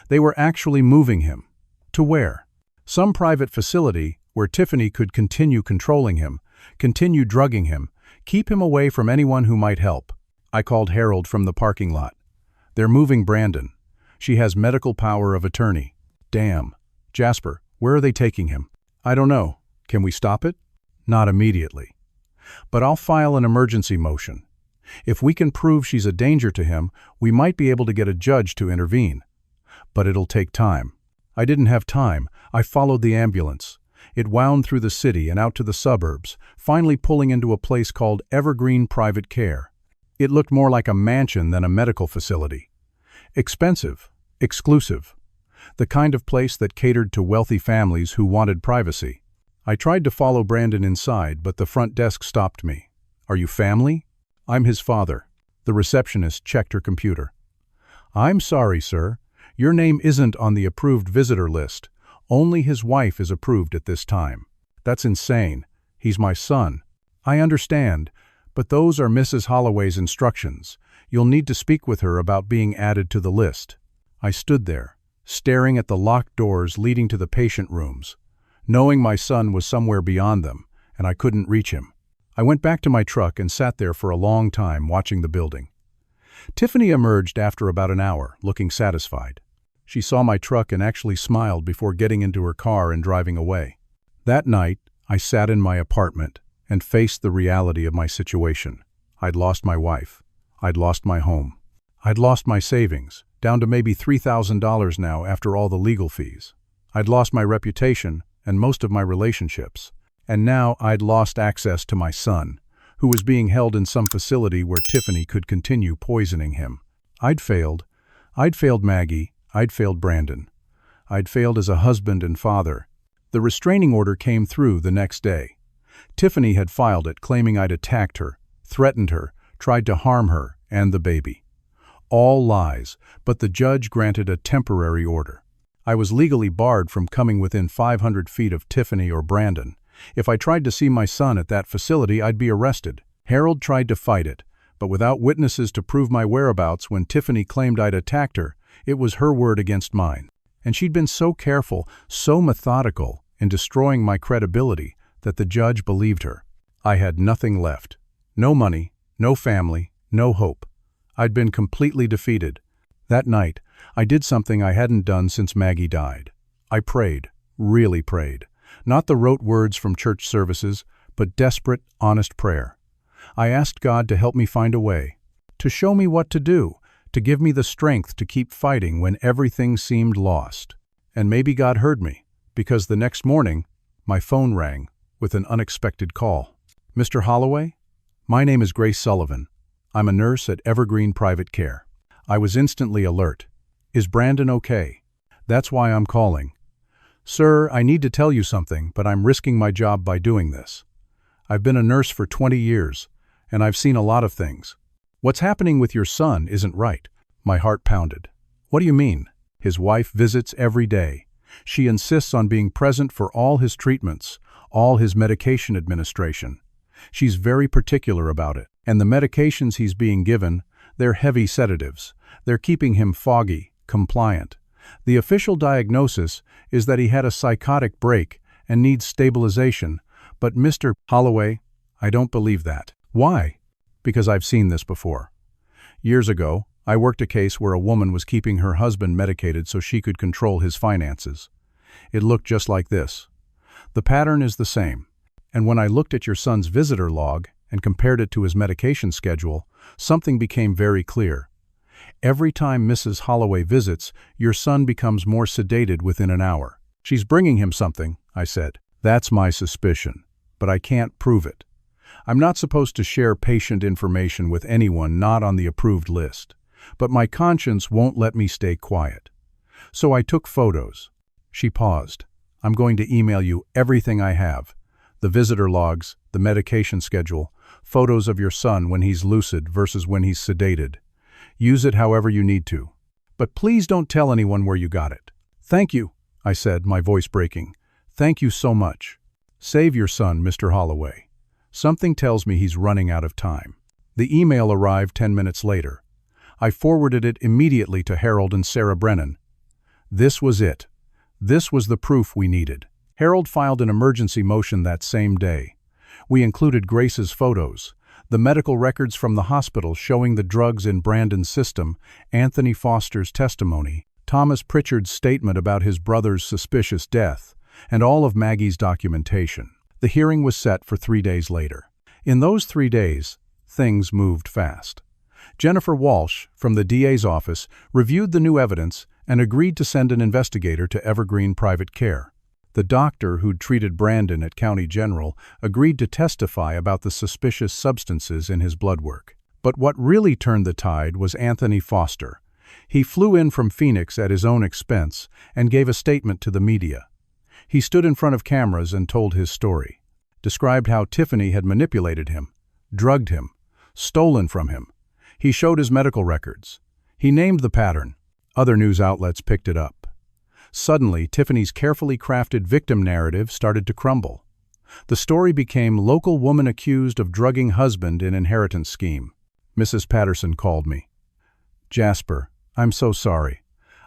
They were actually moving him. To where? Some private facility where Tiffany could continue controlling him, continue drugging him, keep him away from anyone who might help. I called Harold from the parking lot. "They're moving Brandon. She has medical power of attorney." "Damn. Jasper, where are they taking him?" "I don't know. Can we stop it?" "Not immediately. But I'll file an emergency motion. If we can prove she's a danger to him, we might be able to get a judge to intervene. But it'll take time." I didn't have time. I followed the ambulance. It wound through the city and out to the suburbs, finally pulling into a place called Evergreen Private Care. It looked more like a mansion than a medical facility. Expensive, exclusive, the kind of place that catered to wealthy families who wanted privacy. I tried to follow Brandon inside, but the front desk stopped me. "Are you family?" "I'm his father." The receptionist checked her computer. "I'm sorry, sir. Your name isn't on the approved visitor list. Only his wife is approved at this time." "That's insane. He's my son." "I understand, but those are Mrs. Holloway's instructions. You'll need to speak with her about being added to the list." I stood there, staring at the locked doors leading to the patient rooms, knowing my son was somewhere beyond them, and I couldn't reach him. I went back to my truck and sat there for a long time watching the building. Tiffany emerged after about an hour, looking satisfied. She saw my truck and actually smiled before getting into her car and driving away. That night, I sat in my apartment and faced the reality of my situation. I'd lost my wife. I'd lost my home. I'd lost my savings, down to maybe $3,000 now after all the legal fees. I'd lost my reputation and most of my relationships. And now I'd lost access to my son, who was being held in some facility where Tiffany could continue poisoning him. I'd failed. I'd failed Maggie. I'd failed Brandon. I'd failed as a husband and father. The restraining order came through the next day. Tiffany had filed it, claiming I'd attacked her, threatened her, tried to harm her and the baby. All lies, but the judge granted a temporary order. I was legally barred from coming within 500 feet of Tiffany or Brandon. If I tried to see my son at that facility, I'd be arrested. Harold tried to fight it, but without witnesses to prove my whereabouts when Tiffany claimed I'd attacked her, it was her word against mine. And she'd been so careful, so methodical in destroying my credibility that the judge believed her. I had nothing left. No money, no family, no hope. I'd been completely defeated. That night, I did something I hadn't done since Maggie died. I prayed, really prayed. Not the rote words from church services, but desperate, honest prayer. I asked God to help me find a way, to show me what to do, to give me the strength to keep fighting when everything seemed lost. And maybe God heard me, because the next morning, my phone rang with an unexpected call. "Mr. Holloway? My name is Grace Sullivan. I'm a nurse at Evergreen Private Care." I was instantly alert. "Is Brandon okay? That's why I'm calling. Sir, I need to tell you something, but I'm risking my job by doing this. I've been a nurse for 20 years, and I've seen a lot of things. What's happening with your son isn't right." My heart pounded. "What do you mean?" "His wife visits every day. She insists on being present for all his treatments, all his medication administration. She's very particular about it. And the medications he's being given, they're heavy sedatives. They're keeping him foggy, compliant. The official diagnosis is that he had a psychotic break and needs stabilization, but Mr. Holloway, I don't believe that." "Why?" "Because I've seen this before. Years ago, I worked a case where a woman was keeping her husband medicated so she could control his finances. It looked just like this. The pattern is the same. And when I looked at your son's visitor log and compared it to his medication schedule, something became very clear. Every time Mrs. Holloway visits, your son becomes more sedated within an hour." "She's bringing him something," I said. "That's my suspicion, but I can't prove it. I'm not supposed to share patient information with anyone not on the approved list, but my conscience won't let me stay quiet. So I took photos." She paused. "I'm going to email you everything I have. The visitor logs, the medication schedule, photos of your son when he's lucid versus when he's sedated. Use it however you need to. But please don't tell anyone where you got it." "Thank you," I said, my voice breaking. "Thank you so much. Save your son, Mr. Holloway. Something tells me he's running out of time." The email arrived 10 minutes later. I forwarded it immediately to Harold and Sarah Brennan. This was it. This was the proof we needed. Harold filed an emergency motion that same day. We included Grace's photos, the medical records from the hospital showing the drugs in Brandon's system, Anthony Foster's testimony, Thomas Pritchard's statement about his brother's suspicious death, and all of Maggie's documentation. The hearing was set for 3 days later. In those 3 days, things moved fast. Jennifer Walsh, from the DA's office, reviewed the new evidence and agreed to send an investigator to Evergreen Private Care. The doctor who'd treated Brandon at County General agreed to testify about the suspicious substances in his blood work. But what really turned the tide was Anthony Foster. He flew in from Phoenix at his own expense and gave a statement to the media. He stood in front of cameras and told his story, described how Tiffany had manipulated him, drugged him, stolen from him. He showed his medical records. He named the pattern. Other news outlets picked it up. Suddenly, Tiffany's carefully crafted victim narrative started to crumble. The story became local woman accused of drugging husband in inheritance scheme. Mrs. Patterson called me. "Jasper, I'm so sorry.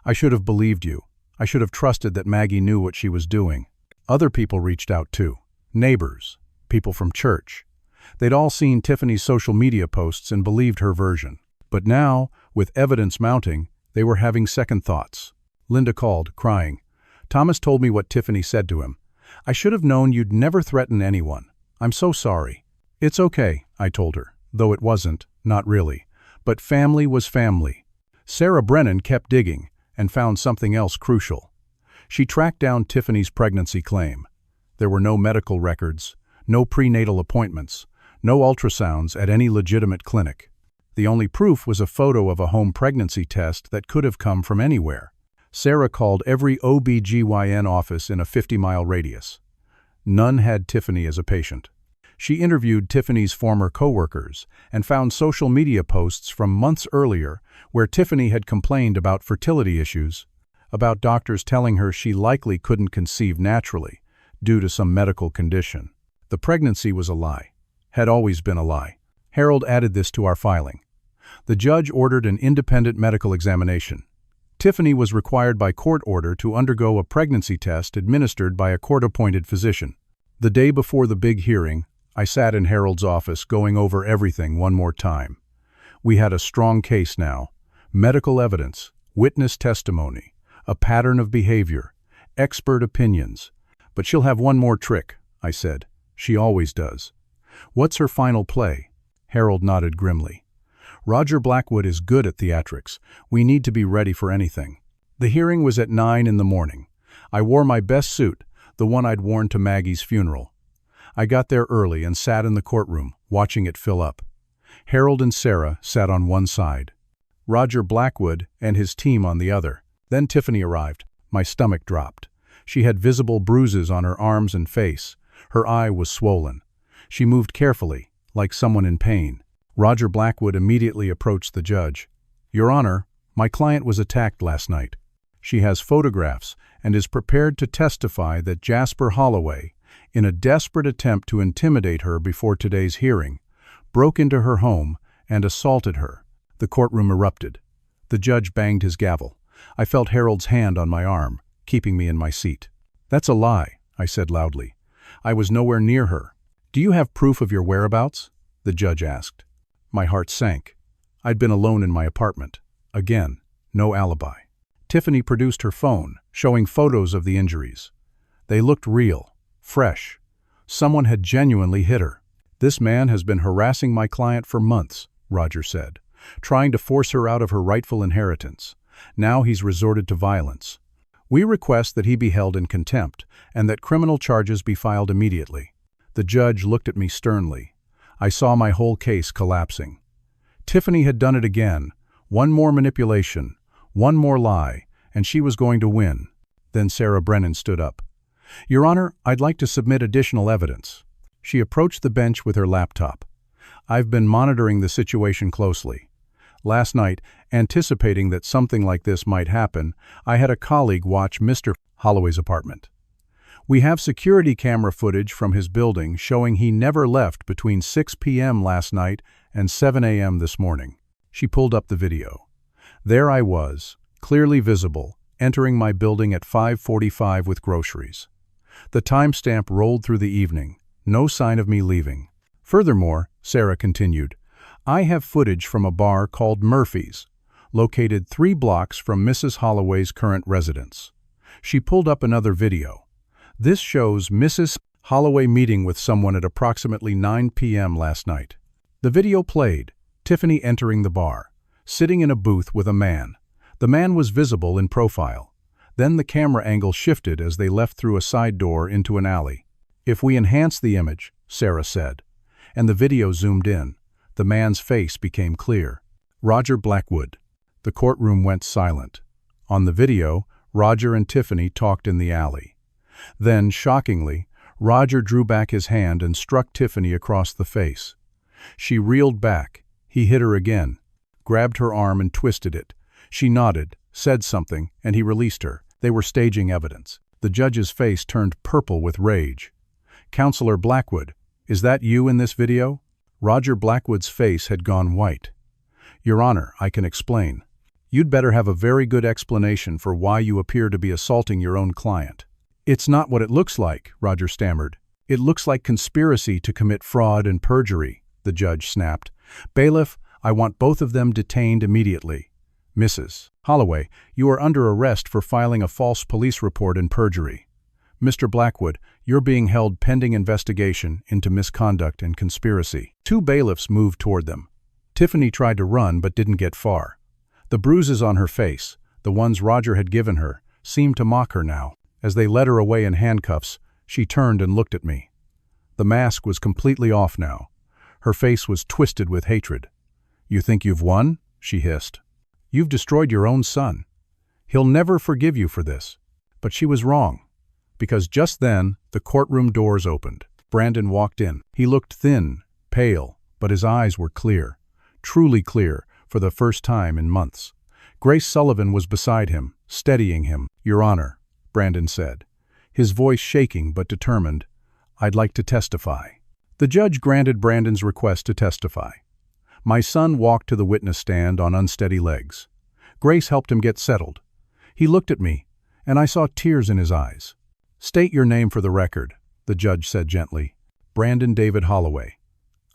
I should have believed you. I should have trusted that Maggie knew what she was doing." Other people reached out too. Neighbors, people from church. They'd all seen Tiffany's social media posts and believed her version. But now, with evidence mounting, they were having second thoughts. Linda called, crying. "Thomas told me what Tiffany said to him. "I should have known you'd never threaten anyone. I'm so sorry." "It's okay," I told her, though it wasn't, not really. But family was family. Sarah Brennan kept digging and found something else crucial. She tracked down Tiffany's pregnancy claim. There were no medical records, no prenatal appointments, no ultrasounds at any legitimate clinic. The only proof was a photo of a home pregnancy test that could have come from anywhere. Sarah called every OB/GYN office in a 50-mile radius. None had Tiffany as a patient. She interviewed Tiffany's former coworkers and found social media posts from months earlier where Tiffany had complained about fertility issues, about doctors telling her she likely couldn't conceive naturally due to some medical condition. The pregnancy was a lie, had always been a lie. Harold added this to our filing. The judge ordered an independent medical examination. Tiffany was required by court order to undergo a pregnancy test administered by a court-appointed physician. The day before the big hearing, I sat in Harold's office going over everything one more time. We had a strong case now. Medical evidence, witness testimony, a pattern of behavior, expert opinions. "But she'll have one more trick," I said. "She always does." "What's her final play?" Harold nodded grimly. "Roger Blackwood is good at theatrics. We need to be ready for anything." The hearing was at 9 in the morning. I wore my best suit, the one I'd worn to Maggie's funeral. I got there early and sat in the courtroom, watching it fill up. Harold and Sarah sat on one side, Roger Blackwood and his team on the other. Then Tiffany arrived. My stomach dropped. She had visible bruises on her arms and face. Her eye was swollen. She moved carefully, like someone in pain. Roger Blackwood immediately approached the judge. "Your Honor, my client was attacked last night. She has photographs and is prepared to testify that Jasper Holloway, in a desperate attempt to intimidate her before today's hearing, broke into her home and assaulted her." The courtroom erupted. The judge banged his gavel. I felt Harold's hand on my arm, keeping me in my seat. "That's a lie," I said loudly. "I was nowhere near her." "Do you have proof of your whereabouts?" the judge asked. My heart sank. I'd been alone in my apartment. Again, no alibi. Tiffany produced her phone, showing photos of the injuries. They looked real, fresh. Someone had genuinely hit her. "This man has been harassing my client for months," Roger said, "trying to force her out of her rightful inheritance. Now he's resorted to violence. We request that he be held in contempt and that criminal charges be filed immediately." The judge looked at me sternly. I saw my whole case collapsing. Tiffany had done it again. One more manipulation, one more lie, and she was going to win. Then Sarah Brennan stood up. "Your Honor, I'd like to submit additional evidence." She approached the bench with her laptop. "I've been monitoring the situation closely. Last night, anticipating that something like this might happen, I had a colleague watch Mr. Holloway's apartment. We have security camera footage from his building showing he never left between 6 p.m. last night and 7 a.m. this morning." She pulled up the video. There I was, clearly visible, entering my building at 5:45 with groceries. The timestamp rolled through the evening, no sign of me leaving. "Furthermore," Sarah continued, "I have footage from a bar called Murphy's, located 3 blocks from Mrs. Holloway's current residence." She pulled up another video. This shows Mrs. Holloway meeting with someone at approximately 9 p.m. last night. The video played, Tiffany entering the bar, sitting in a booth with a man. The man was visible in profile. Then the camera angle shifted as they left through a side door into an alley. "If we enhance the image," Sarah said, and the video zoomed in, the man's face became clear. Roger Blackwood. The courtroom went silent. On the video, Roger and Tiffany talked in the alley. Then, shockingly, Roger drew back his hand and struck Tiffany across the face. She reeled back. He hit her again, grabbed her arm and twisted it. She nodded, said something, and he released her. They were staging evidence. The judge's face turned purple with rage. "Counselor Blackwood, is that you in this video?" Roger Blackwood's face had gone white. "Your Honor, I can explain." "You'd better have a very good explanation for why you appear to be assaulting your own client." "It's not what it looks like," Roger stammered. "It looks like conspiracy to commit fraud and perjury," the judge snapped. "Bailiff, I want both of them detained immediately." "Mrs. Holloway, you are under arrest for filing a false police report and perjury." "Mr. Blackwood, you're being held pending investigation into misconduct and conspiracy." Two bailiffs moved toward them. Tiffany tried to run but didn't get far. The bruises on her face, the ones Roger had given her, seemed to mock her now. As they led her away in handcuffs, she turned and looked at me. The mask was completely off now. Her face was twisted with hatred. "You think you've won?" she hissed. "You've destroyed your own son. He'll never forgive you for this." But she was wrong, because just then the courtroom doors opened. Brandon walked in. He looked thin, pale, but his eyes were clear, truly clear, for the first time in months. Grace Sullivan was beside him, steadying him. "Your Honor," Brandon said, his voice shaking but determined, "I'd like to testify." The judge granted Brandon's request to testify. My son walked to the witness stand on unsteady legs. Grace helped him get settled. He looked at me, and I saw tears in his eyes. "State your name for the record," the judge said gently. "Brandon David Holloway.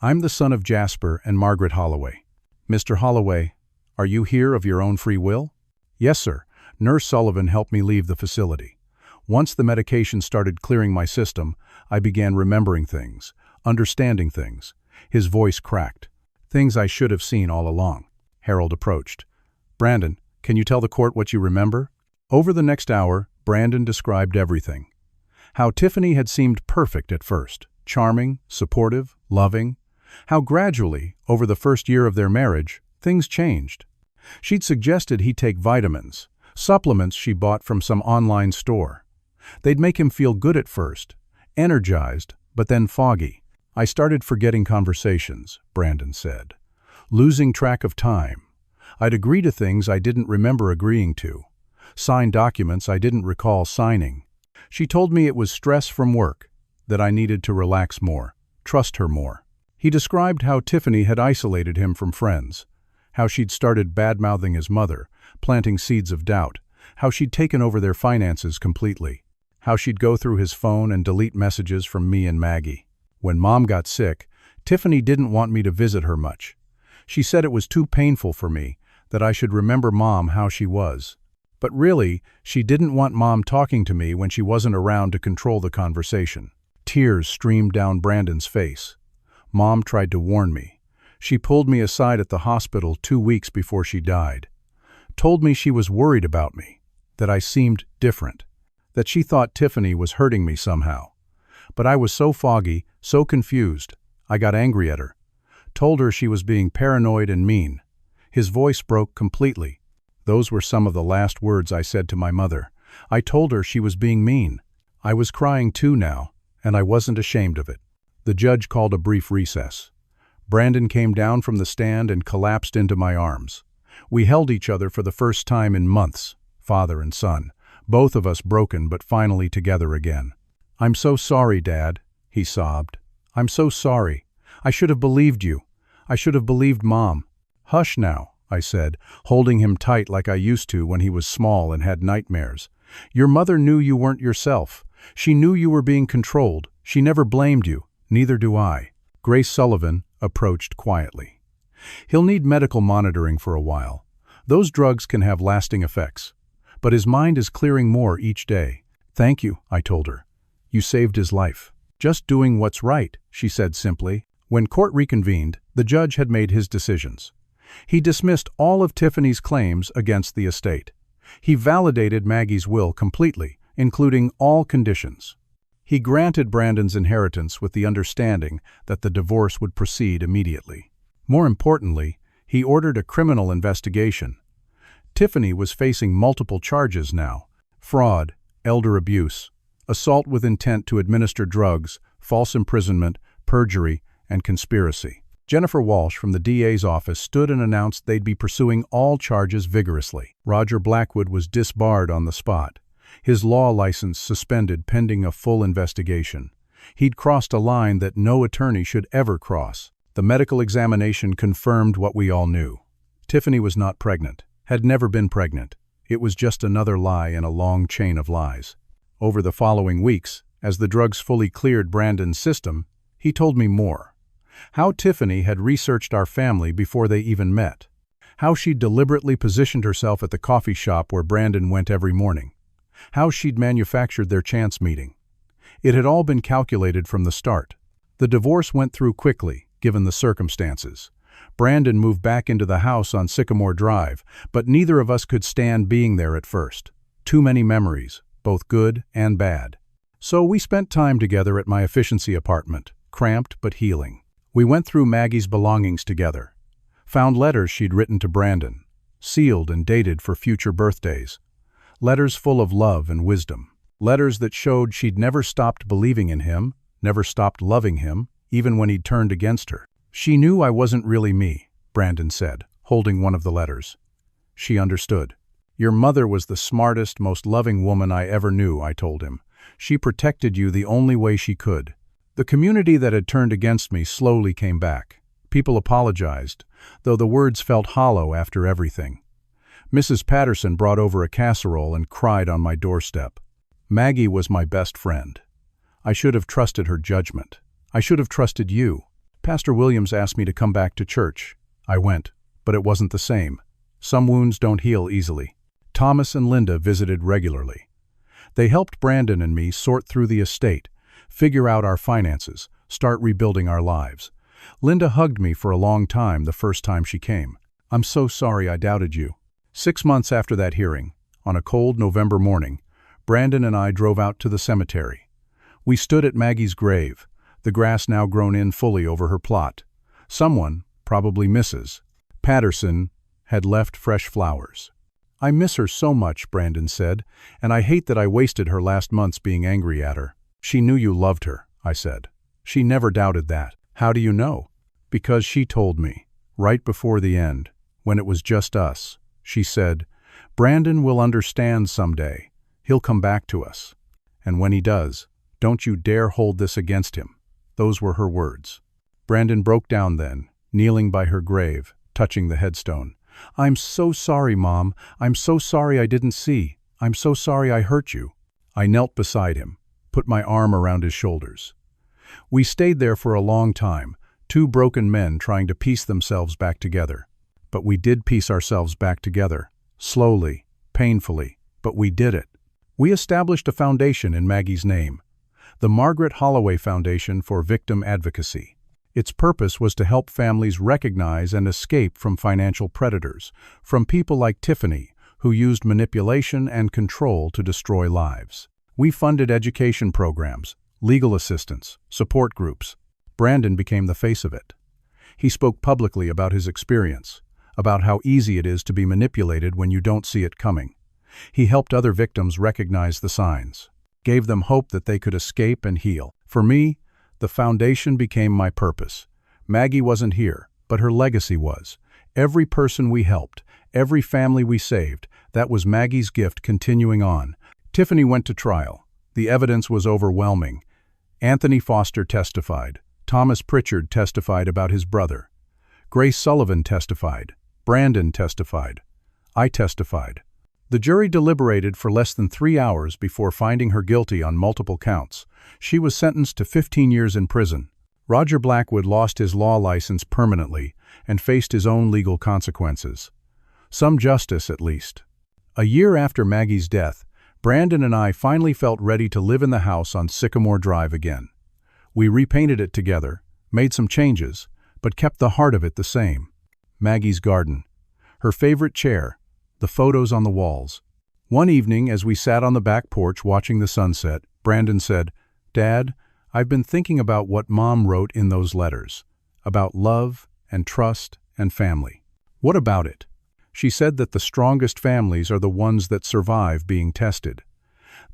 I'm the son of Jasper and Margaret Holloway." "Mr. Holloway, are you here of your own free will?" "Yes, sir. Nurse Sullivan helped me leave the facility. Once the medication started clearing my system, I began remembering things, understanding things." His voice cracked. "Things I should have seen all along." Harold approached. "Brandon, can you tell the court what you remember?" Over the next hour, Brandon described everything. How Tiffany had seemed perfect at first, charming, supportive, loving. How gradually, over the first year of their marriage, things changed. She'd suggested he take vitamins, supplements she bought from some online store. They'd make him feel good at first, energized, but then foggy. "I started forgetting conversations," Brandon said. "Losing track of time. I'd agree to things I didn't remember agreeing to. Sign documents I didn't recall signing. She told me it was stress from work, that I needed to relax more, trust her more." He described how Tiffany had isolated him from friends, how she'd started bad-mouthing his mother, planting seeds of doubt, how she'd taken over their finances completely, how she'd go through his phone and delete messages from me and Maggie. When Mom got sick, Tiffany didn't want me to visit her much. She said it was too painful for me, that I should remember Mom how she was. But really, she didn't want Mom talking to me when she wasn't around to control the conversation. Tears streamed down Brandon's face. "Mom tried to warn me. She pulled me aside at the hospital 2 weeks before she died. Told me she was worried about me, that I seemed different, that she thought Tiffany was hurting me somehow. But I was so foggy, so confused, I got angry at her. Told her she was being paranoid and mean." His voice broke completely. "Those were some of the last words I said to my mother. I told her she was being mean. I was crying too now, and I wasn't ashamed of it." The judge called a brief recess. Brandon came down from the stand and collapsed into my arms. We held each other for the first time in months, father and son, both of us broken but finally together again. "I'm so sorry, Dad," he sobbed. "I'm so sorry. I should have believed you. I should have believed Mom." "Hush now," I said, holding him tight like I used to when he was small and had nightmares. "Your mother knew you weren't yourself. She knew you were being controlled. She never blamed you. Neither do I." Grace Sullivan approached quietly. "He'll need medical monitoring for a while. Those drugs can have lasting effects. But his mind is clearing more each day." "Thank you," I told her. "You saved his life." "Just doing what's right," she said simply. When court reconvened, the judge had made his decisions. He dismissed all of Tiffany's claims against the estate. He validated Maggie's will completely, including all conditions. He granted Brandon's inheritance with the understanding that the divorce would proceed immediately. More importantly, he ordered a criminal investigation. Tiffany was facing multiple charges now: fraud, elder abuse, assault with intent to administer drugs, false imprisonment, perjury, and conspiracy. Jennifer Walsh from the DA's office stood and announced they'd be pursuing all charges vigorously. Roger Blackwood was disbarred on the spot, his law license suspended pending a full investigation. He'd crossed a line that no attorney should ever cross. The medical examination confirmed what we all knew. Tiffany was not pregnant, had never been pregnant. It was just another lie in a long chain of lies. Over the following weeks, as the drugs fully cleared Brandon's system, he told me more. How Tiffany had researched our family before they even met. How she'd deliberately positioned herself at the coffee shop where Brandon went every morning. How she'd manufactured their chance meeting. It had all been calculated from the start. The divorce went through quickly, given the circumstances. Brandon moved back into the house on Sycamore Drive, but neither of us could stand being there at first. Too many memories, both good and bad. So we spent time together at my efficiency apartment, cramped but healing. We went through Maggie's belongings together. Found letters she'd written to Brandon, sealed and dated for future birthdays. Letters full of love and wisdom. Letters that showed she'd never stopped believing in him, never stopped loving him, even when he'd turned against her. She knew I wasn't really me, Brandon said, holding one of the letters. She understood. Your mother was the smartest, most loving woman I ever knew, I told him. She protected you the only way she could. The community that had turned against me slowly came back. People apologized, though the words felt hollow after everything. Mrs. Patterson brought over a casserole and cried on my doorstep. Maggie was my best friend. I should have trusted her judgment. I should have trusted you. Pastor Williams asked me to come back to church. I went, but it wasn't the same. Some wounds don't heal easily. Thomas and Linda visited regularly. They helped Brandon and me sort through the estate, figure out our finances, start rebuilding our lives. Linda hugged me for a long time the first time she came. I'm so sorry I doubted you. 6 months after that hearing, on a cold November morning, Brandon and I drove out to the cemetery. We stood at Maggie's grave, the grass now grown in fully over her plot. Someone, probably Mrs. Patterson, had left fresh flowers. I miss her so much, Brandon said, and I hate that I wasted her last months being angry at her. She knew you loved her, I said. She never doubted that. How do you know? Because she told me, right before the end, when it was just us. She said, Brandon will understand someday. He'll come back to us. And when he does, don't you dare hold this against him. Those were her words. Brandon broke down then, kneeling by her grave, touching the headstone. I'm so sorry, Mom. I'm so sorry I didn't see. I'm so sorry I hurt you. I knelt beside him, put my arm around his shoulders. We stayed there for a long time, two broken men trying to piece themselves back together. But we did piece ourselves back together, slowly, painfully, but we did it. We established a foundation in Maggie's name, the Margaret Holloway Foundation for Victim Advocacy. Its purpose was to help families recognize and escape from financial predators, from people like Tiffany, who used manipulation and control to destroy lives. We funded education programs, legal assistance, support groups. Brandon became the face of it. He spoke publicly about his experience, about how easy it is to be manipulated when you don't see it coming. He helped other victims recognize the signs, gave them hope that they could escape and heal. For me, the foundation became my purpose. Maggie wasn't here, but her legacy was. Every person we helped, every family we saved, that was Maggie's gift continuing on. Tiffany went to trial. The evidence was overwhelming. Anthony Foster testified. Thomas Pritchard testified about his brother. Grace Sullivan testified. Brandon testified. I testified. The jury deliberated for less than 3 hours before finding her guilty on multiple counts. She was sentenced to 15 years in prison. Roger Blackwood lost his law license permanently and faced his own legal consequences. Some justice, at least. A year after Maggie's death, Brandon and I finally felt ready to live in the house on Sycamore Drive again. We repainted it together, made some changes, but kept the heart of it the same. Maggie's garden, her favorite chair, the photos on the walls. One evening, as we sat on the back porch watching the sunset, Brandon said, Dad, I've been thinking about what Mom wrote in those letters, about love and trust and family. What about it? She said that the strongest families are the ones that survive being tested,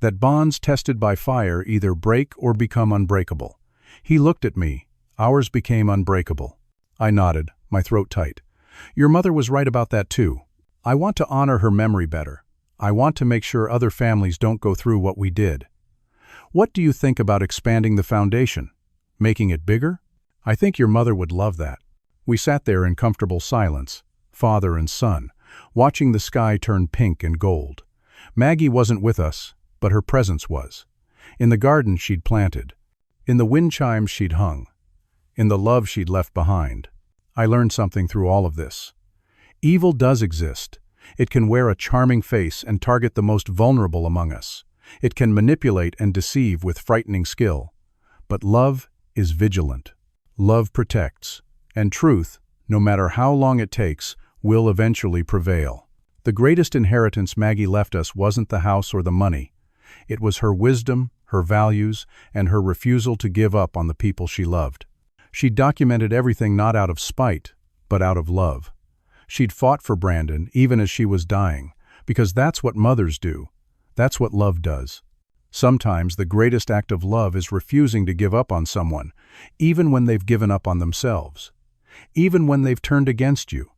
that bonds tested by fire either break or become unbreakable. He looked at me. Ours became unbreakable. I nodded, my throat tight. Your mother was right about that too. I want to honor her memory better. I want to make sure other families don't go through what we did. What do you think about expanding the foundation? Making it bigger? I think your mother would love that. We sat there in comfortable silence, father and son, watching the sky turn pink and gold. Maggie wasn't with us, but her presence was. In the garden she'd planted, in the wind chimes she'd hung, in the love she'd left behind. I learned something through all of this. Evil does exist. It can wear a charming face and target the most vulnerable among us. It can manipulate and deceive with frightening skill. But love is vigilant. Love protects. And truth, no matter how long it takes, will eventually prevail. The greatest inheritance Maggie left us wasn't the house or the money. It was her wisdom, her values, and her refusal to give up on the people she loved. She documented everything not out of spite, but out of love. She'd fought for Brandon even as she was dying, because that's what mothers do. That's what love does. Sometimes the greatest act of love is refusing to give up on someone, even when they've given up on themselves. Even when they've turned against you.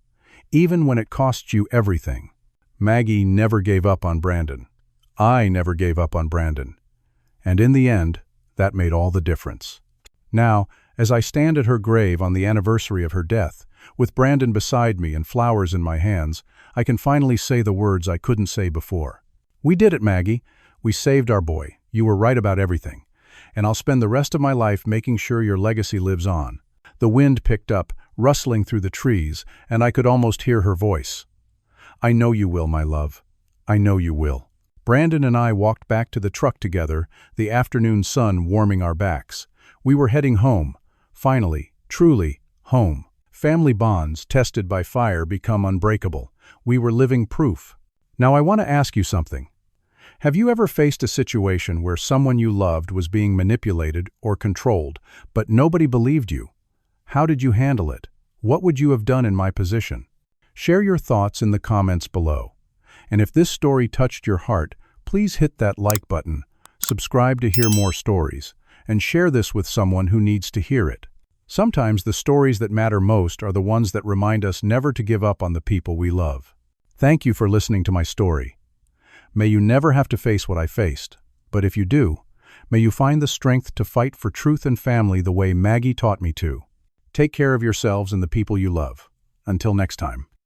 Even when it costs you everything. Maggie never gave up on Brandon. I never gave up on Brandon. And in the end, that made all the difference. Now, as I stand at her grave on the anniversary of her death, with Brandon beside me and flowers in my hands, I can finally say the words I couldn't say before. We did it, Maggie. We saved our boy. You were right about everything. And I'll spend the rest of my life making sure your legacy lives on. The wind picked up, rustling through the trees, and I could almost hear her voice. I know you will, my love. I know you will. Brandon and I walked back to the truck together, the afternoon sun warming our backs. We were heading home. Finally, truly, home. Family bonds, tested by fire, become unbreakable. We were living proof. Now I want to ask you something. Have you ever faced a situation where someone you loved was being manipulated or controlled, but nobody believed you? How did you handle it? What would you have done in my position? Share your thoughts in the comments below. And if this story touched your heart, please hit that like button, subscribe to hear more stories, and share this with someone who needs to hear it. Sometimes the stories that matter most are the ones that remind us never to give up on the people we love. Thank you for listening to my story. May you never have to face what I faced, but if you do, may you find the strength to fight for truth and family the way Maggie taught me to. Take care of yourselves and the people you love. Until next time.